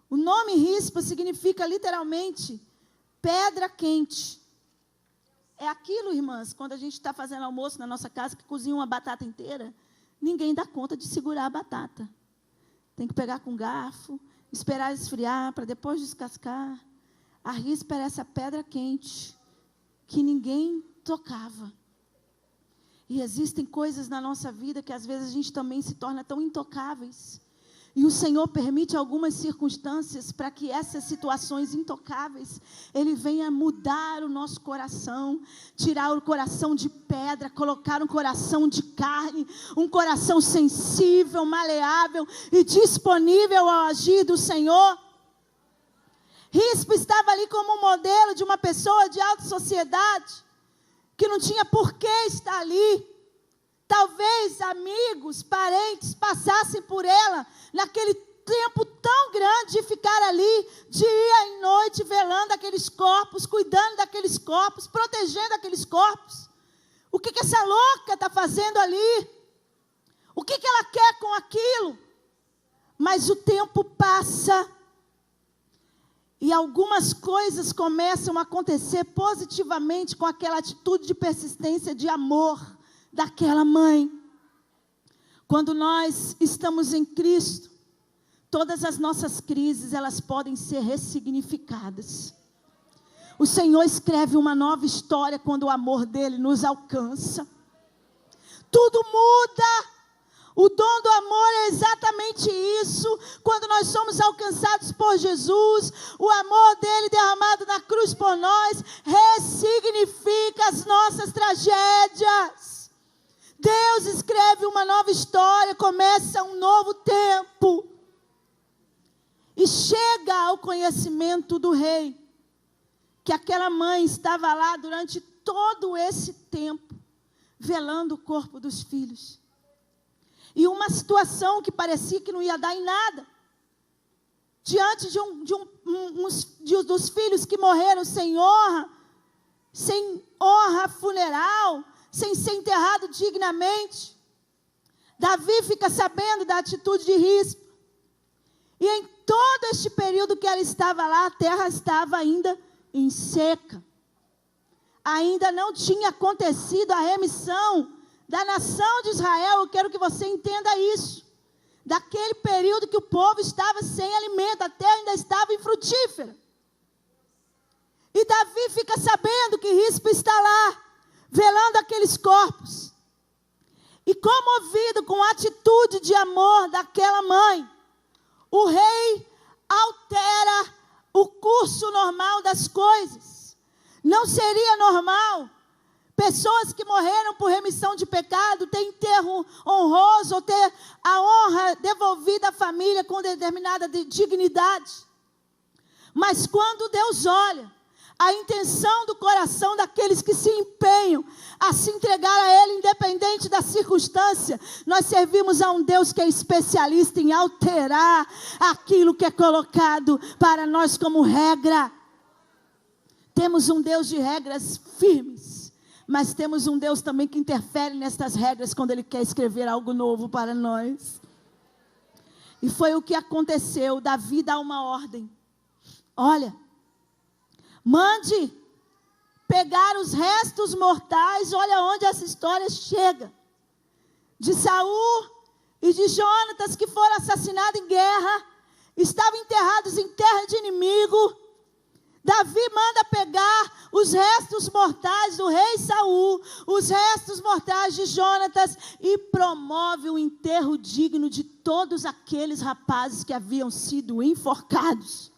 O nome Rispa significa literalmente pedra quente. É aquilo, irmãs, quando a gente está fazendo almoço na nossa casa, que cozinha uma batata inteira, ninguém dá conta de segurar a batata. Tem que pegar com garfo, esperar esfriar, para depois descascar. A Rispa era essa pedra quente, que ninguém tocava. E existem coisas na nossa vida que às vezes a gente também se torna tão intocáveis. E o Senhor permite algumas circunstâncias para que essas situações intocáveis, Ele venha mudar o nosso coração, tirar o coração de pedra, colocar um coração de carne, um coração sensível, maleável e disponível ao agir do Senhor. Rispa estava ali como um modelo de uma pessoa de alta sociedade, que não tinha por que estar ali. Talvez amigos, parentes passassem por ela naquele tempo tão grande de ficar ali, dia e noite, velando aqueles corpos, cuidando daqueles corpos, protegendo aqueles corpos. O que essa louca está fazendo ali? O que ela quer com aquilo? Mas o tempo passa e algumas coisas começam a acontecer positivamente com aquela atitude de persistência, de amor daquela mãe. Quando nós estamos em Cristo, todas as nossas crises, elas podem ser ressignificadas. O Senhor escreve uma nova história quando o amor dele nos alcança. Tudo muda. O dom do amor é exatamente isso. Quando nós somos alcançados por Jesus, o amor dele derramado na cruz por nós ressignifica as nossas tragédias. Deus escreve uma nova história, começa um novo tempo. E chega ao conhecimento do rei, que aquela mãe estava lá durante todo esse tempo, velando o corpo dos filhos. E uma situação que parecia que não ia dar em nada, diante dos filhos que morreram sem honra funeral, sem ser enterrado dignamente. Davi fica sabendo da atitude de Rispa. E em todo este período que ela estava lá, a terra estava ainda em seca. Ainda não tinha acontecido a remissão da nação de Israel. Eu quero que você entenda isso. Daquele período que o povo estava sem alimento, a terra ainda estava infrutífera. E Davi fica sabendo que Rispa está lá, velando aqueles corpos. E comovido com a atitude de amor daquela mãe, o rei altera o curso normal das coisas. Não seria normal pessoas que morreram por remissão de pecado ter enterro honroso ou ter a honra devolvida à família com determinada dignidade. Mas quando Deus olha a intenção do coração daqueles que se empenham a se entregar a Ele, independente da circunstância, nós servimos a um Deus que é especialista em alterar aquilo que é colocado para nós como regra. Temos um Deus de regras firmes, mas temos um Deus também que interfere nestas regras quando Ele quer escrever algo novo para nós. E foi o que aconteceu. Davi dá uma ordem. Olha, mande pegar os restos mortais, olha onde essa história chega, de Saul e de Jonatas, que foram assassinados em guerra, estavam enterrados em terra de inimigo. Davi manda pegar os restos mortais do rei Saul, os restos mortais de Jonatas, e promove o enterro digno de todos aqueles rapazes que haviam sido enforcados.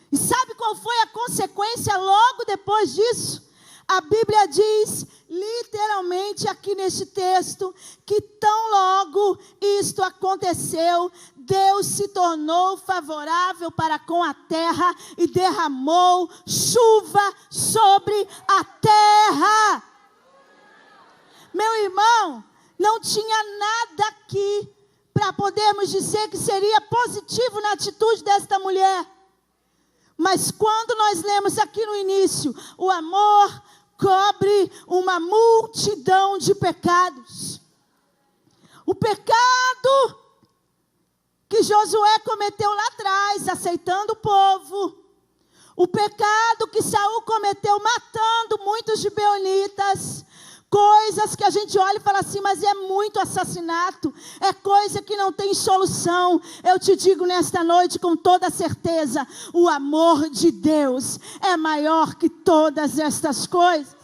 E sabe qual foi a consequência logo depois disso? A Bíblia diz, literalmente aqui neste texto, que tão logo isto aconteceu, Deus se tornou favorável para com a terra e derramou chuva sobre a terra. Meu irmão, não tinha nada aqui para podermos dizer que seria positivo na atitude desta mulher. Mas quando nós lemos aqui no início, o amor cobre uma multidão de pecados. O pecado que Josué cometeu lá atrás, aceitando o povo. O pecado que Saul cometeu, matando muitos gibeonitas. Coisas que a gente olha e fala assim, mas é muito assassinato, é coisa que não tem solução. Eu te digo nesta noite com toda certeza, o amor de Deus é maior que todas estas coisas.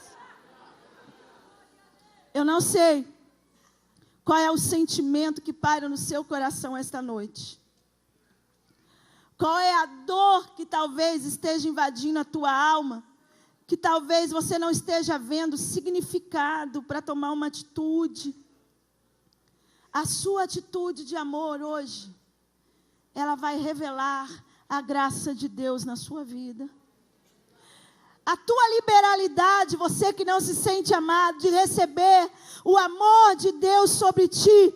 Eu não sei qual é o sentimento que paira no seu coração esta noite. Qual é a dor que talvez esteja invadindo a tua alma, que talvez você não esteja vendo significado para tomar uma atitude. A sua atitude de amor hoje, ela vai revelar a graça de Deus na sua vida. A tua liberalidade, você que não se sente amado, de receber o amor de Deus sobre ti,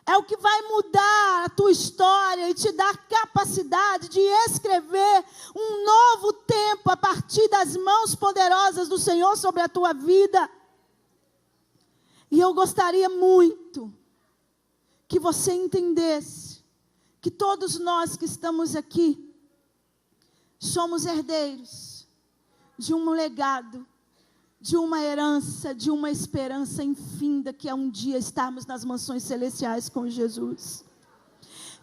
é o que vai mudar a tua história e te dar capacidade de escrever um novo tempo a partir das mãos poderosas do Senhor sobre a tua vida. E eu gostaria muito que você entendesse que todos nós que estamos aqui somos herdeiros de um legado, de uma herança, de uma esperança infinda, que é um dia estarmos nas mansões celestiais com Jesus.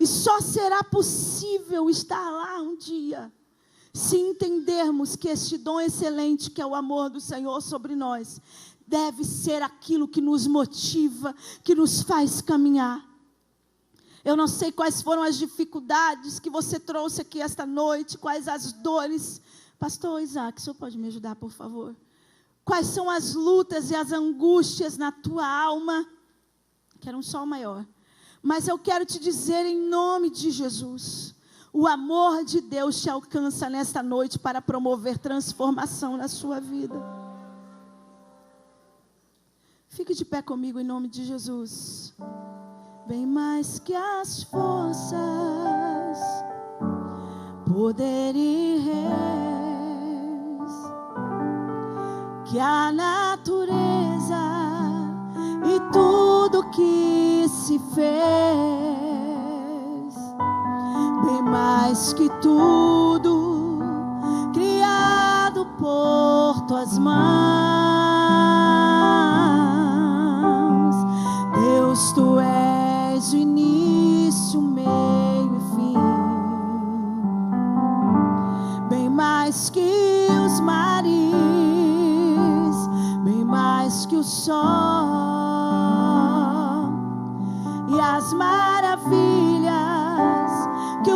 E só será possível estar lá um dia, se entendermos que este dom excelente, que é o amor do Senhor sobre nós, deve ser aquilo que nos motiva, que nos faz caminhar. Eu não sei quais foram as dificuldades que você trouxe aqui esta noite, quais as dores. Pastor Isaac, o senhor pode me ajudar, por favor? Quais são as lutas e as angústias na tua alma? Quero um sol maior. Mas eu quero te dizer em nome de Jesus, o amor de Deus te alcança nesta noite para promover transformação na sua vida. Fique de pé comigo em nome de Jesus. Bem mais que as forças, poder e reis, que a natureza e tudo que se fez, bem mais que tudo criado por tuas mãos. Deus, tu és o início, o meio e fim, bem mais que os mares, bem mais que o sol e as maravilhas que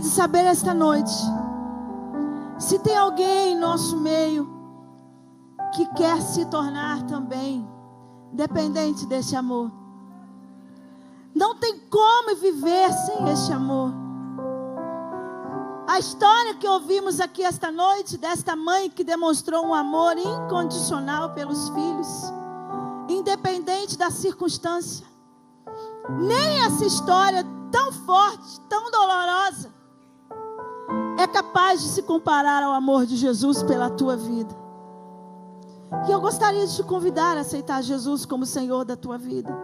de saber esta noite se tem alguém em nosso meio que quer se tornar também dependente deste amor. Não tem como viver sem este amor. A história que ouvimos aqui esta noite, desta mãe que demonstrou um amor incondicional pelos filhos, independente da circunstância. Nem essa história tão forte, tão dolorosa, é capaz de se comparar ao amor de Jesus pela tua vida. E eu gostaria de te convidar a aceitar Jesus como Senhor da tua vida.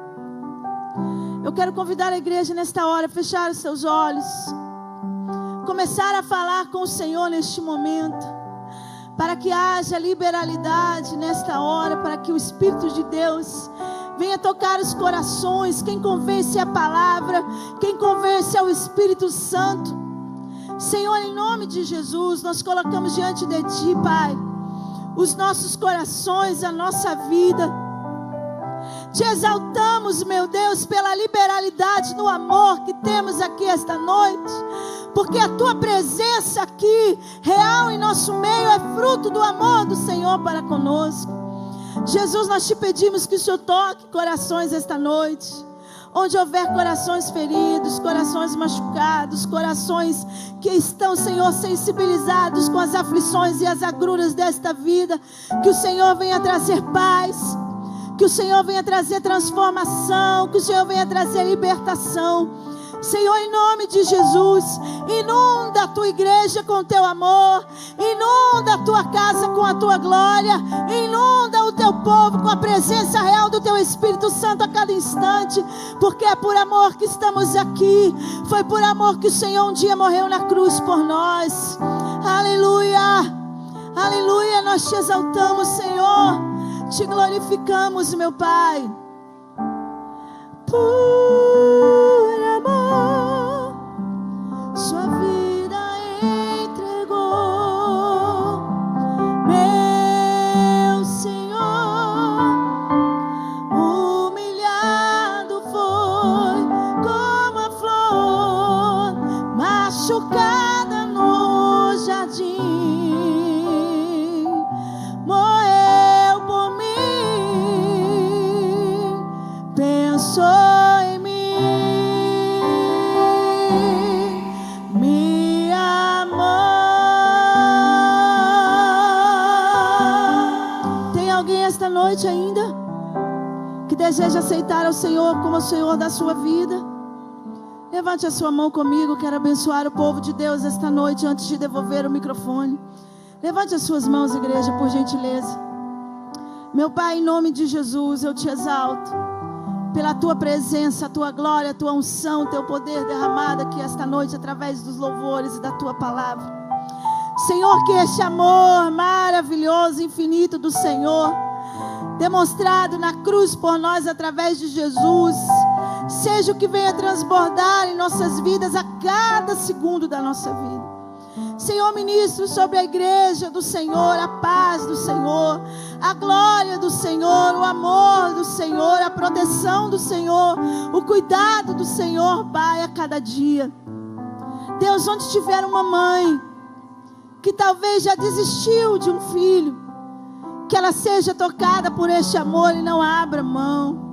Eu quero convidar a igreja nesta hora a fechar os seus olhos, começar a falar com o Senhor neste momento, para que haja liberalidade nesta hora, para que o Espírito de Deus venha tocar os corações. Quem convence é a palavra, quem convence é o Espírito Santo. Senhor, em nome de Jesus, nós colocamos diante de Ti, Pai, os nossos corações, a nossa vida. Te exaltamos, meu Deus, pela liberalidade no amor que temos aqui esta noite, porque a Tua presença aqui, real em nosso meio, é fruto do amor do Senhor para conosco. Jesus, nós Te pedimos que o Senhor toque corações esta noite. Onde houver corações feridos, corações machucados, corações que estão, Senhor, sensibilizados com as aflições e as agruras desta vida, que o Senhor venha trazer paz, que o Senhor venha trazer transformação, que o Senhor venha trazer libertação. Senhor, em nome de Jesus, inunda a Tua igreja com o Teu amor, inunda a Tua casa com a Tua glória, inunda o Teu povo com a presença real do Teu Espírito Santo a cada instante, porque é por amor que estamos aqui, foi por amor que o Senhor um dia morreu na cruz por nós. Aleluia, aleluia, nós Te exaltamos, Senhor, Te glorificamos, meu Pai. Por amor, Sua vida entregou, meu Senhor. Humilhado foi como a flor machucada no jardim, morreu por mim, pensou em mim, me amou. Tem alguém esta noite ainda que deseja aceitar ao Senhor como o Senhor da sua vida? Levante a sua mão comigo. Quero abençoar o povo de Deus esta noite antes de devolver o microfone. Levante as suas mãos, igreja, por gentileza. Meu Pai, em nome de Jesus, eu Te exalto pela Tua presença, a Tua glória, a Tua unção, o Teu poder derramado aqui esta noite através dos louvores e da Tua palavra. Senhor, que este amor maravilhoso, infinito do Senhor, demonstrado na cruz por nós através de Jesus, seja o que venha transbordar em nossas vidas a cada segundo da nossa vida. Senhor, ministro sobre a igreja do Senhor, a paz do Senhor, a glória do Senhor, o amor do Senhor, a proteção do Senhor, o cuidado do Senhor, Pai, a cada dia. Deus, onde tiver uma mãe que talvez já desistiu de um filho, que ela seja tocada por este amor e não abra mão.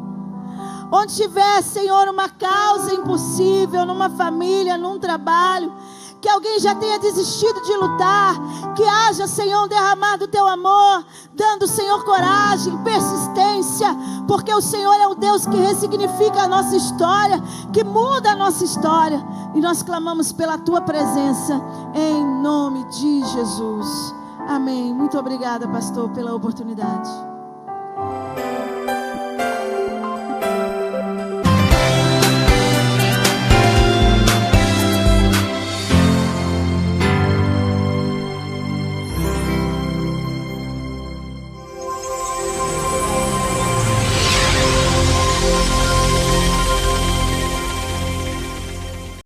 Onde tiver, Senhor, uma causa impossível, numa família, num trabalho, que alguém já tenha desistido de lutar, que haja, Senhor, derramado o Teu amor, dando, Senhor, coragem, persistência, porque o Senhor é o Deus que ressignifica a nossa história, que muda a nossa história, e nós clamamos pela Tua presença, em nome de Jesus. Amém. Muito obrigada, pastor, pela oportunidade.